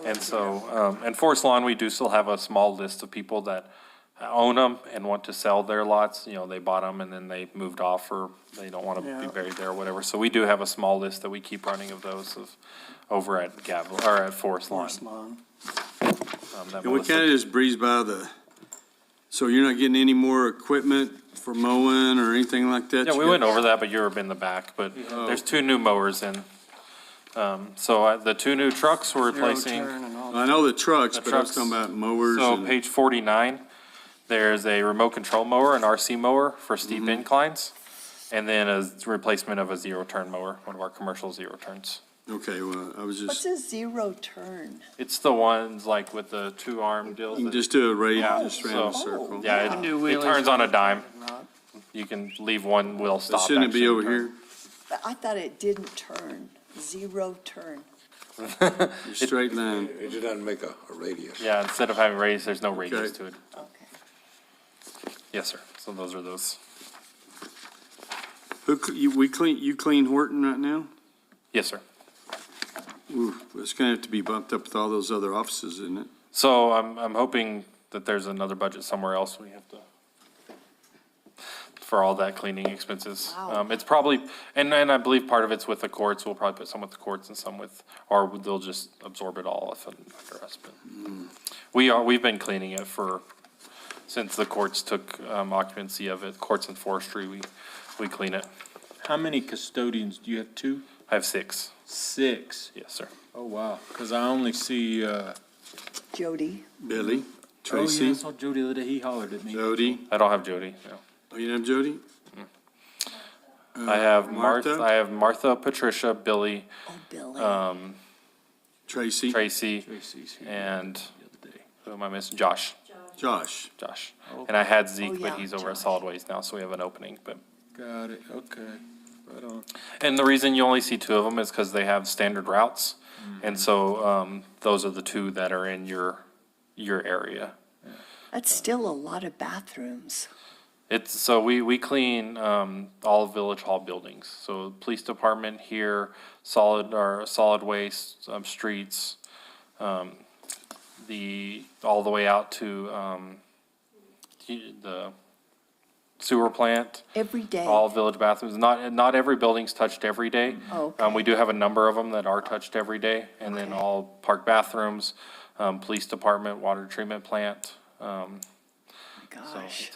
And so, and Forest Lawn, we do still have a small list of people that own them and want to sell their lots. You know, they bought them and then they moved off, or they don't want to be buried there or whatever. So we do have a small list that we keep running of those over at Gavilan, or at Forest Lawn. That And we Melissa- kind of just breeze by so you're not getting any more equipment for mowing or anything like that? Yeah, we went over that, but you're in the back, but there's 2 new mowers in. So the 2 new trucks we're replacing. I know the trucks, but I was trucks. talking about mowers So and, page 49, there's a remote control mower, an RC mower for steep inclines, and then a replacement of a zero-turn mower, one of our commercial zero-turns. okay, well, I was What's just, a zero turn? It's the ones like with the 2-arm deals. you can that- just do a radius, Yeah, just around a so- circle. Yeah, can do it wheelies turns on a dime. Not. You can leave one wheel But stop. shouldn't it be actually, over turn. here? But I thought it didn't turn, zero turn. Your straight line. It doesn't make a radius. Yeah, instead of having radius, there's no radius Okay. to it. Okay. Yes, sir. So those are those. You clean Horton right now? Yes, sir. Ooh, it's gonna have to be bumped up with all those other offices, isn't it? So I'm hoping that there's another budget somewhere else we have to, for all that cleaning expenses. Wow. It's probably, and I believe part of it's with the courts. We'll probably put some with the courts and some with, or they'll just absorb it all under us. But we've been cleaning it since the courts took occupancy of it, courts and forestry, we clean it. How many custodians? Do you have 2? I have 6. 6. Yes, sir. Oh, wow. Because I only see, Jody, Billy, oh, yeah, I Tracy, saw Jody the other day. He hollered at me. Jody. I don't have Jody, no. Oh, you have Jody? I have Martha? I have Martha, Patricia, Billy, oh, Billy. Tracy? Tracy, Tracy's here and the other day. who am I missing? Josh. Josh? And I had Zeke, yeah, but he's over at Josh. Solid Waste now, so we have an opening, but. Got it. Okay. Right on. And the reason you only see 2 of them is because they have standard routes. And so, those are the 2 that are in your area. That's still a lot of bathrooms. So we clean, all of Village Hall buildings. So police department here, solid waste, streets, all the way out to, the sewer plant. Every day. All village bathrooms, not every building's touched every day. Oh, okay. We do have a number of them that are touched every day, and then Okay. all park bathrooms, police department, water treatment plant. So Gosh.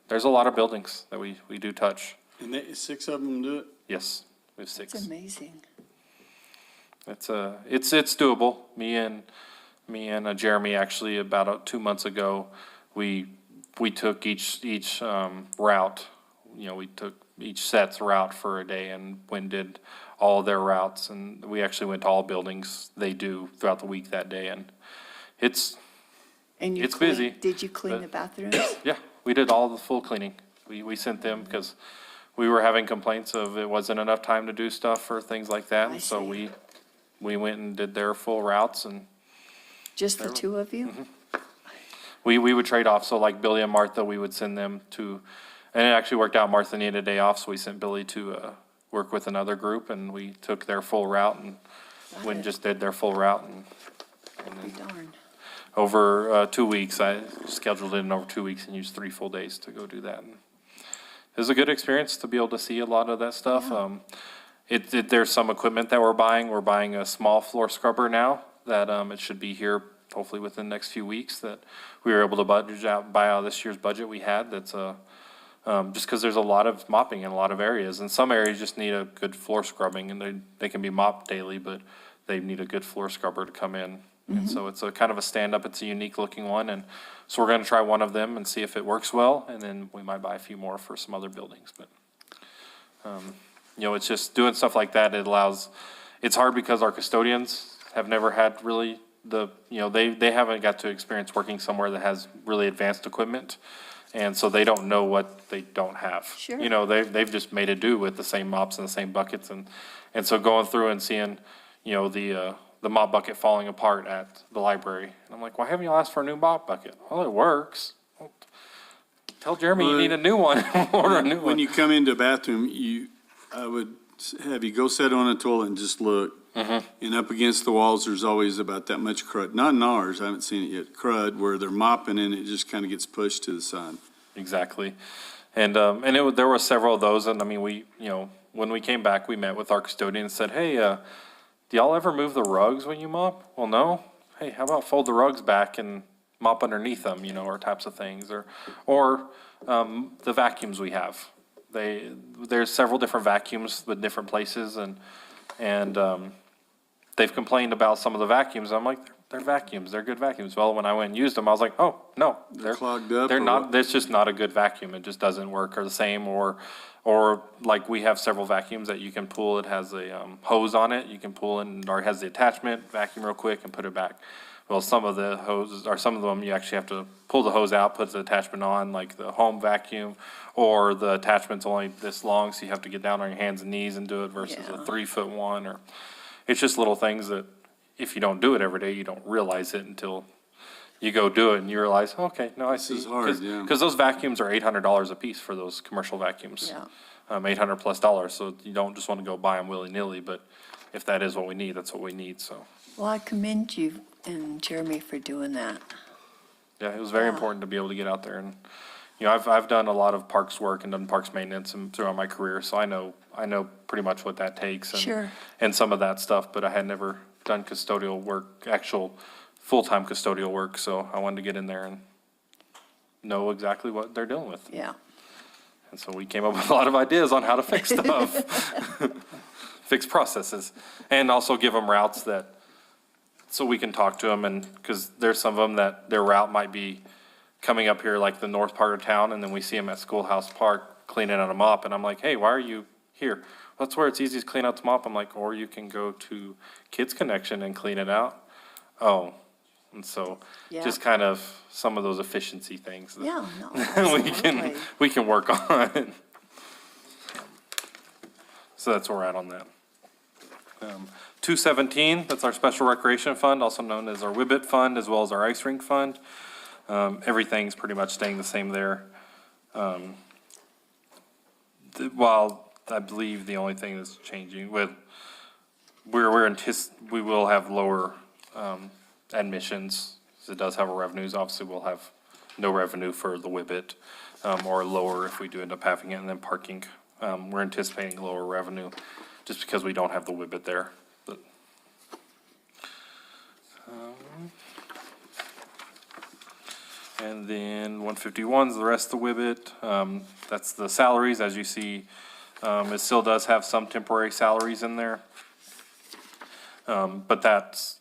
there's a lot of buildings that we do touch. And 6 of them do it? Yes, we have It's 6. amazing. It's doable. Me and Jeremy, actually, about 2 months ago, we took each route, we took each set's route for a day and did all their routes. And we actually went to all buildings they do throughout the week that day. And it's And busy, Did you clean but- the bathrooms? yeah, we did all the full cleaning. We sent them because we were having complaints of it wasn't enough time to do stuff or things like that. I And so see. we went and did their full routes, and Just the 2 of you? we would trade off. So like Billy and Martha, we would send them to, and it actually worked out. Martha needed a day off, so we sent Billy to work with another group, and we took their full route and went and just did their full route and Darn. over 2 weeks. I scheduled it in over 2 weeks and used 3 full days to go do that. And it was a good experience to be able to see a lot of that stuff. There's some equipment that we're buying. We're buying a small floor scrubber now that it should be here hopefully within the next few weeks, that we were able to buy out this year's budget we had. That's just because there's a lot of mopping in a lot of areas, and some areas just need a good floor scrubbing, and they can be mopped daily, but they need a good floor scrubber to come in. And so it's a kind of a stand-up, it's a unique looking one, and so we're gonna try one of them and see if it works well, and then we might buy a few more for some other buildings, but, you know, it's just doing stuff like that, it's hard because our custodians have never had really they haven't got to experience working somewhere that has really advanced equipment, and so they don't know what they don't have. Sure. You know, they've just made it do with the same mops and the same buckets, and so going through and seeing, you know, the mop bucket falling apart at the library. And I'm like, why haven't you asked for a new mop bucket? Well, it works. Well, tell Jeremy you need a new one. Order a new When one. you come into a bathroom, I would have you go sit on a toilet and just look. And up against the walls, there's always about that much crud. Not in ours, I haven't seen it yet, crud, where they're mopping and it just kind of gets pushed to the side. Exactly. And there were several of those. And I mean, when we came back, we met with our custodian and said, hey, do y'all ever move the rugs when you mop? Well, no. Hey, how about fold the rugs back and mop underneath them, you know, or types of things, or the vacuums we have. There's several different vacuums with different places, and they've complained about some of the vacuums. I'm like, they're vacuums, they're good vacuums. Well, when I went and used them, I was like, oh, no. They're clogged up They're or not, what? that's just not a good vacuum. It just doesn't work or the same, or like we have several vacuums that you can pull. It has a hose on it. You can pull in, or it has the attachment, vacuum real quick and put it back. Well, some of the hoses, or some of them, you actually have to pull the hose out, put the attachment on, like the home vacuum, or the attachment's only this long, so you have to get down on your hands and knees and do it versus a 3-foot one, or it's just little things that if you don't do it every day, you don't realize it until you go do it and you realize, okay, no, I see. is hard, yeah. Because those vacuums are $800 a piece for those commercial vacuums. Yeah. $800+, so you don't just want to go buy them willy-nilly, but if that is what we need, that's what we need, so. Well, I commend you and Jeremy for doing that. Yeah, it was very important to be able to get out there and, you know, I've done a lot of parks work and done parks maintenance and throughout my career, so I know pretty much what that takes. Sure. And some of that stuff, but I had never done custodial work, actual full-time custodial work, so I wanted to get in there and know exactly what they're dealing with. Yeah. And so we came up with a lot of ideas on how to fix stuff, fix processes, and also give them routes so we can talk to them, and, because there's some of them that their route might be coming up here like the north part of town, and then we see them at Schoolhouse Park cleaning out a mop, and I'm like, hey, why are you here? That's where it's easiest to clean out the mop. I'm like, or you can go to Kids Connection and clean it out. Oh, and so Yeah. just kind of some of those efficiency things that Yeah, no, we absolutely. can work on. So that's where we're at on that. 217, that's our special recreation fund, also known as our WIBIT fund, as well as our ice rink fund. Everything's pretty much staying the same there. While I believe the only thing that's changing we will have lower admissions. It does have revenues. Obviously, we'll have no revenue for the WIBIT, or lower if we do end up having it. And then parking, we're anticipating lower revenue just because we don't have the WIBIT there. But, and then 151 is the rest of the WIBIT. That's the salaries, as you see. It still does have some temporary salaries in there. But that's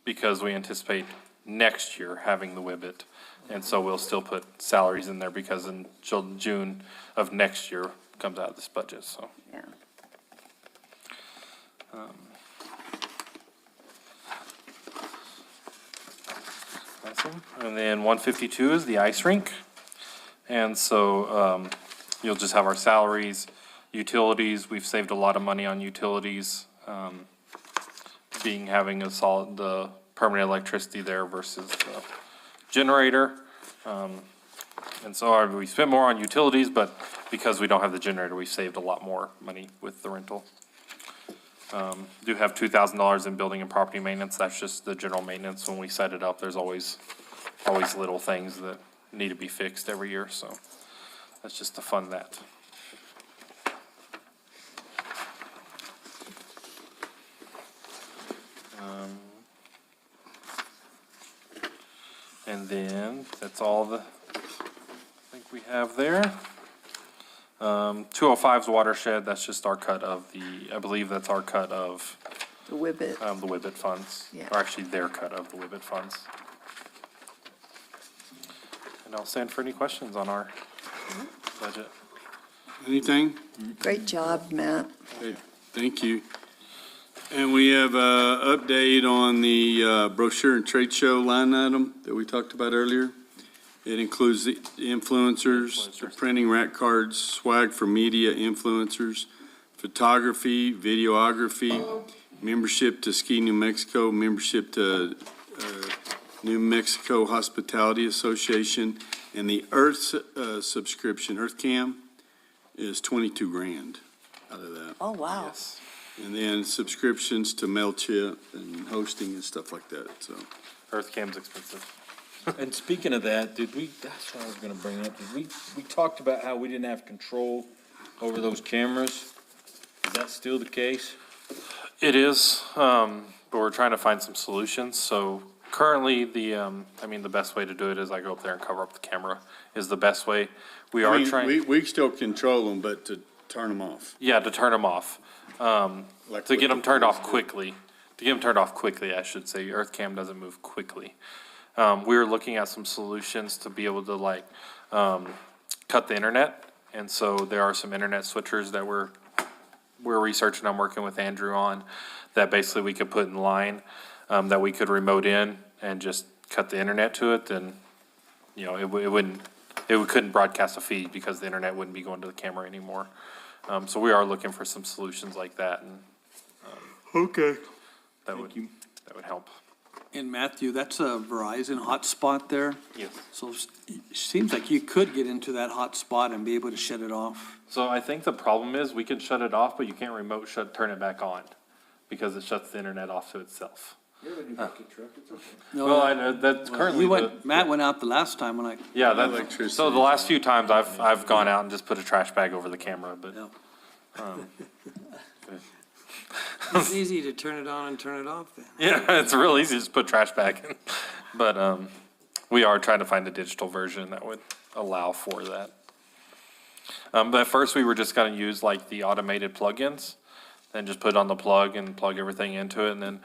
because we anticipate next year having the WIBIT. And so we'll still put salaries in there because in June of next year comes out of this budget, so. Yeah. Awesome. And then 152 is the ice rink. And so you'll just have our salaries, utilities. We've saved a lot of money on utilities, having the permanent electricity there versus the generator. And so we spent more on utilities, but because we don't have the generator, we saved a lot more money with the rental. Do have $2,000 in building and property maintenance. That's just the general maintenance. When we set it up, there's always little things that need to be fixed every year, so that's just to fund that. And then, that's all I think we have there. 205's watershed, that's just our cut of I believe that's our cut of, The WIBIT. the WIBIT funds. Yeah. Or actually, their cut of the WIBIT funds. And I'll stand for any questions on our budget. Anything? Great job, Matt. Okay, thank you. And we have a update on the brochure and trade show line item that we talked about earlier. It includes the influencers, the printing rack cards, swag for media influencers, photography, videography, membership to Ski New Mexico, membership to New Mexico Hospitality Association, and the Earth subscription, EarthCam, is 22 grand out of that. Oh, wow. Yes. And then subscriptions to MailChimp and hosting and stuff like that, so. EarthCam's expensive. And speaking of that, that's what I was gonna bring up, we talked about how we didn't have control over those cameras. Is that still the case? It is, but we're trying to find some solutions. So currently, the best way to do it is I go up there and cover up the camera is the best way. We I are mean, trying, we still control them, but to turn them off. yeah, to turn them off. Like To what get them the turned off police do. quickly. To get them turned off quickly, I should say. EarthCam doesn't move quickly. We were looking at some solutions to be able to cut the internet. And so there are some internet switchers that we're researching. I'm working with Andrew on that basically we could put in line, that we could remote in and just cut the internet to it. Then, it couldn't broadcast a feed because the internet wouldn't be going to the camera anymore. So we are looking for some solutions like that, and Okay. that would help. And Matthew, that's a Verizon hotspot there. Yes. So it seems like you could get into that hotspot and be able to shut it off. So I think the problem is we can shut it off, but you can't turn it back on because it shuts the internet off to itself. Well, I know that's currently Matt went out the last time when I, yeah, Electricity. so the last few times I've gone out and just put a trash bag over the camera, but yeah. It's easy to turn it on and turn it off then. yeah, it's real easy to just put trash back in. But we are trying to find a digital version that would allow for that. But at first we were just gonna use like the automated plugins and just put on the plug and plug everything into it. And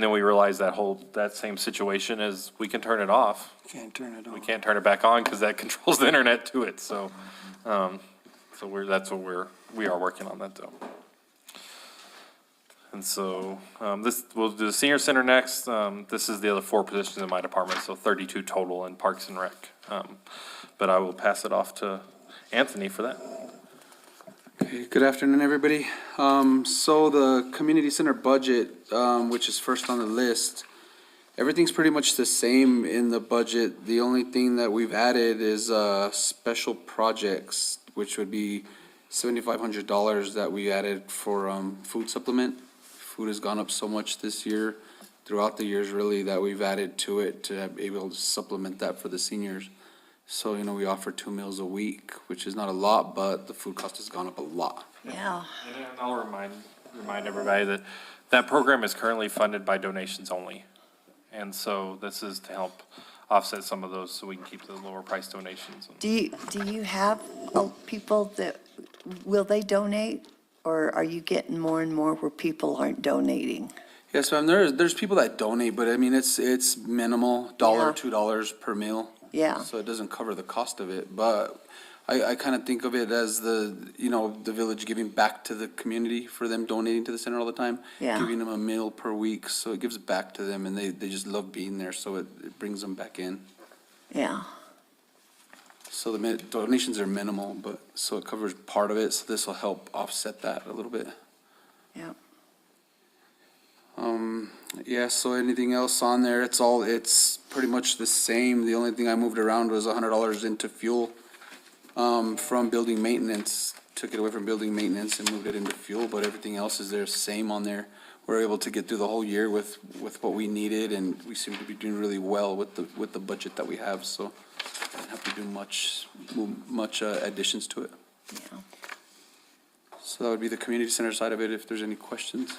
then we realized that same situation is we can turn it off. Can't turn it We on. can't turn it back on because that controls the internet to it. So, we are working on that though. And so, we'll do the senior center next. This is the other 4 positions in my department, so 32 total in Parks and Rec. But I will pass it off to Anthony for that. Okay, good afternoon, everybody. So the community center budget, which is first on the list, everything's pretty much the same in the budget. The only thing that we've added is, special projects, which would be $7,500 that we added for, food supplement. Food has gone up so much this year, throughout the years really, that we've added to it to be able to supplement that for the seniors. So, we offer 2 meals a week, which is not a lot, but the food cost has gone up a lot. Yeah. And I'll remind everybody that program is currently funded by donations only. And so this is to help offset some of those so we can keep the lower price donations. Do you have people that, will they donate? Or are you getting more and more where people aren't donating? Yes, ma'am, there's people that donate, but I mean, it's minimal, Yeah. $2 per meal. Yeah. So it doesn't cover the cost of it, but I kind of think of it as the village giving back to the community for them donating to the center all the time. Yeah. Giving them a meal per week, so it gives back to them and they just love being there, so it brings them back in. Yeah. So the donations are minimal, but, so it covers part of it, so this will help offset that a little bit. Yeah. Yeah, so anything else on there, it's pretty much the same. The only thing I moved around was $100 into fuel, from building maintenance. took it away from building maintenance and moved it into fuel, but everything else is there, same on there. We're able to get through the whole year with what we needed, and we seem to be doing really well with the budget that we have, so I don't have to do much additions to it. Yeah. So that would be the community center side of it, if there's any questions.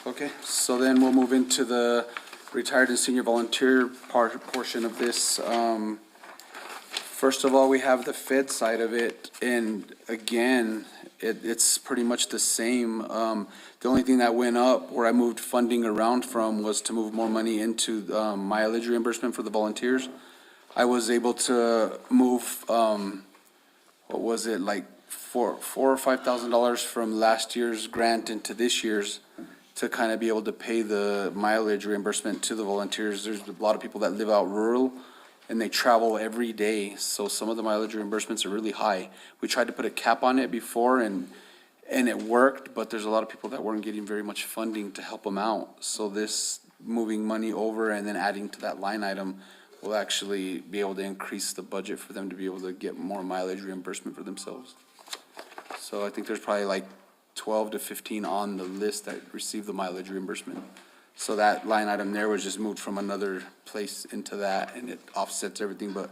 Okay, so then we'll move into the retired and senior volunteer portion of this. First of all, we have the Fed side of it, and again, it's pretty much the same. The only thing that went up, where I moved funding around from, was to move more money into mileage reimbursement for the volunteers. I was able to move, what was it, like $4,000 or $5,000 from last year's grant into this year's, to kind of be able to pay the mileage reimbursement to the volunteers. There's a lot of people that live out rural, and they travel every day, so some of the mileage reimbursements are really high. We tried to put a cap on it before, and it worked, but there's a lot of people that weren't getting very much funding to help them out. So this moving money over and then adding to that line item will actually be able to increase the budget for them to be able to get more mileage reimbursement for themselves. So I think there's probably like 12 to 15 on the list that receive the mileage reimbursement. So that line item there was just moved from another place into that, and it offsets everything, but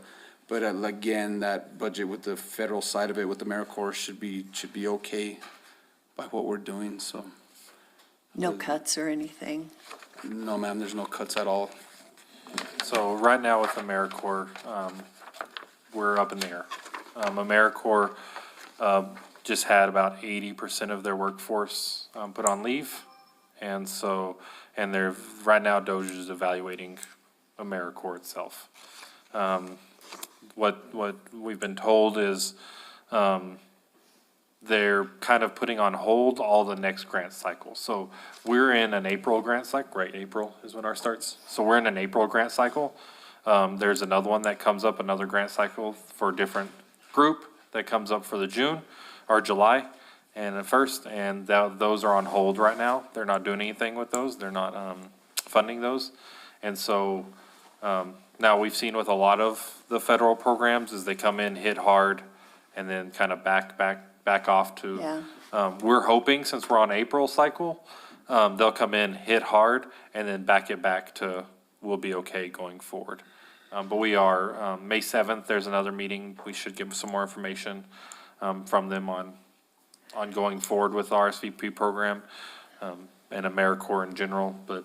again, that budget with the federal side of it, with AmeriCorps, should be okay by what we're doing, so. No cuts or anything? No, ma'am, there's no cuts at all. So right now with AmeriCorps, we're up in the air. AmeriCorps, just had about 80% of their workforce, put on leave. And so, and they're, right now DOJ is evaluating AmeriCorps itself. What we've been told is, they're kind of putting on hold all the next grant cycle. So we're in an April grant cycle, right? April is when ours starts. So we're in an April grant cycle. There's another one that comes up, another grant cycle for a different group that comes up for the June or July and the first, and those are on hold right now. They're not doing anything with those. They're not funding those. And so now we've seen with a lot of the federal programs is they come in, hit hard, and then kind of back off to. Yeah. We're hoping, since we're on April cycle, they'll come in, hit hard, and then back it back to, we'll be okay going forward. But we are, May 7th, there's another meeting. We should give some more information from them on going forward with the RSVP program and AmeriCorps in general. But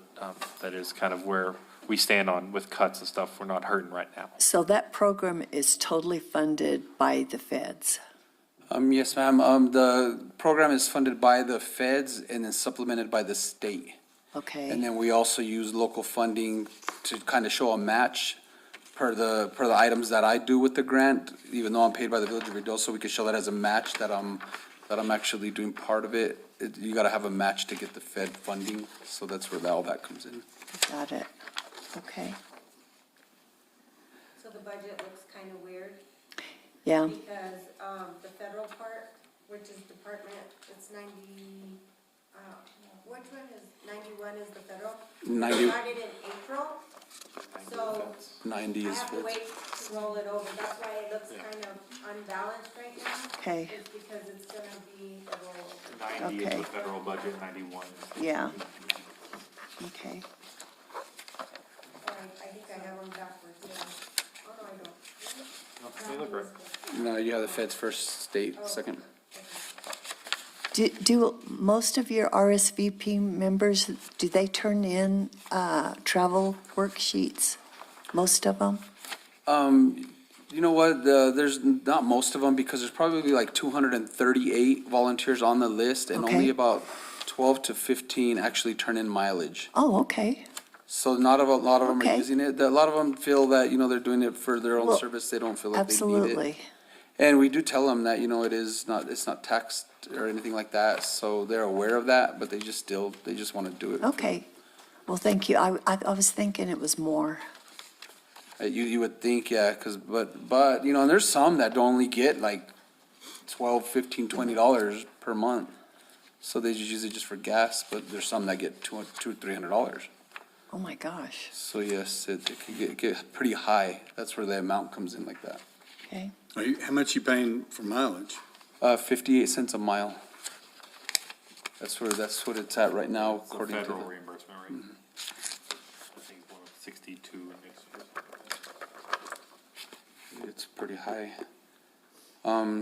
that is kind of where we stand on with cuts and stuff. We're not hurting right now. So that program is totally funded by the feds? Yes, ma'am. The program is funded by the feds and then supplemented by the state. Okay. And then we also use local funding to kind of show a match per the items that I do with the grant, even though I'm paid by the Village of Ruidoso, we could show that as a match that I'm actually doing part of it. You gotta have a match to get the Fed funding, so that's where all that comes in. Got it. Okay. So the budget looks kind of weird Yeah. because the federal part, which is department, it's 90, which one is, 91 is the federal? 90. We started in April, so 90 I is have to Feds. wait to roll it over. That's why it looks kind of unbalanced right now. Okay. It's because it's gonna be the roll. 90 Okay. is the federal budget, 91 is. Yeah. Okay. I think I have them backwards, yeah. Oh, no, I don't. They look right. No, you have the Feds first, state second. Do most of your RSVP members, do they turn in travel worksheets? Most of them? You know what, there's not most of them, because there's probably like 238 volunteers on the list, and Okay. only about 12 to 15 actually turn in mileage. Oh, okay. So not a lot of them are Okay. using it. A lot of them feel that, they're doing it for their own Well, service. They don't feel like they need it. Absolutely. And we do tell them that, it's not taxed or anything like that, so they're aware of that, but they just want to do it. Okay. Well, thank you. I was thinking it was more. You would think, yeah, but, and there's some that only get like $12, $15, $20 per month. So they just use it just for gas, but there's some that get $200, $300. Oh, my gosh. So yes, it could get pretty high. That's where the amount comes in like that. Okay. How much you paying for mileage? 58 cents a mile. That's what it's at right now, It's a according to federal the. reimbursement rate. I think it's 62 next year. It's pretty high.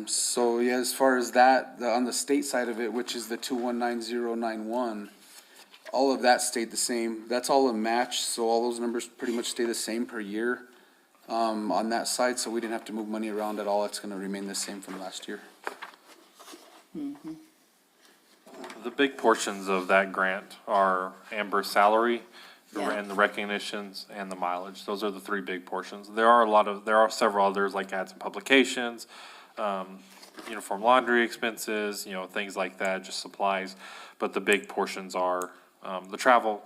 So yeah, as far as that, on the state side of it, which is the 219091, all of that stayed the same. That's all a match, so all those numbers pretty much stay the same per year, on that side, so we didn't have to move money around at all. It's gonna remain the same from last year. The big portions of that grant are Amber's salary, Yeah. and the recognitions, and the mileage. Those are the three big portions. There are several others, like ads and publications, uniform laundry expenses, things like that, just supplies. But the big portions are, the travel,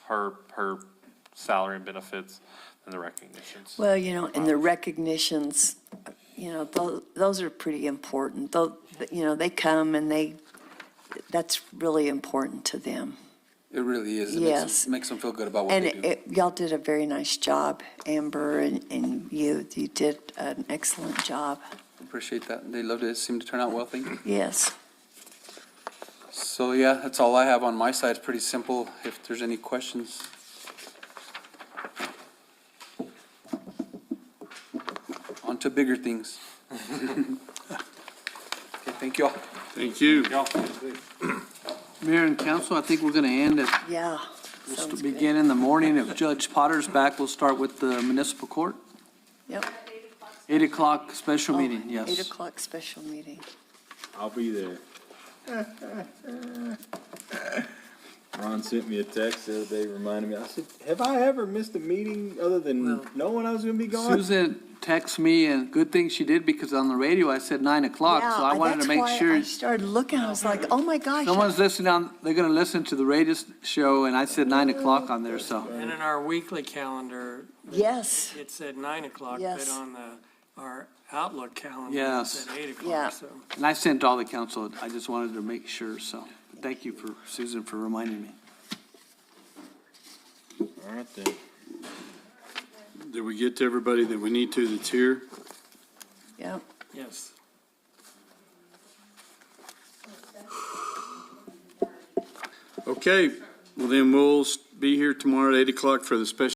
her salary and benefits, and the recognitions. Well, and the recognitions, those are pretty important. They come and that's really important to them. It really is. Yes. It makes them feel good about what And they do. y'all did a very nice job, Amber, and you did an excellent job. Appreciate that. They loved it. It seemed to turn out well, thank you. Yes. So yeah, that's all I have on my side. It's pretty simple. If there's any questions. On to bigger things. Okay, thank you all. Thank you. Mayor and council, I think we're gonna end at, Yeah. we'll Sounds good. begin in the morning. If Judge Potter's back, we'll start with the municipal court. Yep. 8 o'clock special meeting, Oh, yes. 8 o'clock special meeting. I'll be there. Ron sent me a text the other day reminding me, I said, have I ever missed a meeting other than knowing I was gonna be gone? Susan texted me, and good thing she did, because on the radio I said 9 o'clock, so I wanted to make That's sure. why I started looking, I was like, oh my gosh. Someone's listening they're gonna listen to the radio show, and I said 9 o'clock on there, so. And in our weekly calendar, Yes, it said 9 o'clock, Yes. but on our Outlook calendar, it Yes. said 8 Yeah. o'clock, so. And I sent all the council, I just wanted to make sure, so. Thank you for, Susan, for reminding me. All right then. Did we get to everybody that we need to that's here? yeah. Yes. Okay, well then we'll be here tomorrow at 8 o'clock for the special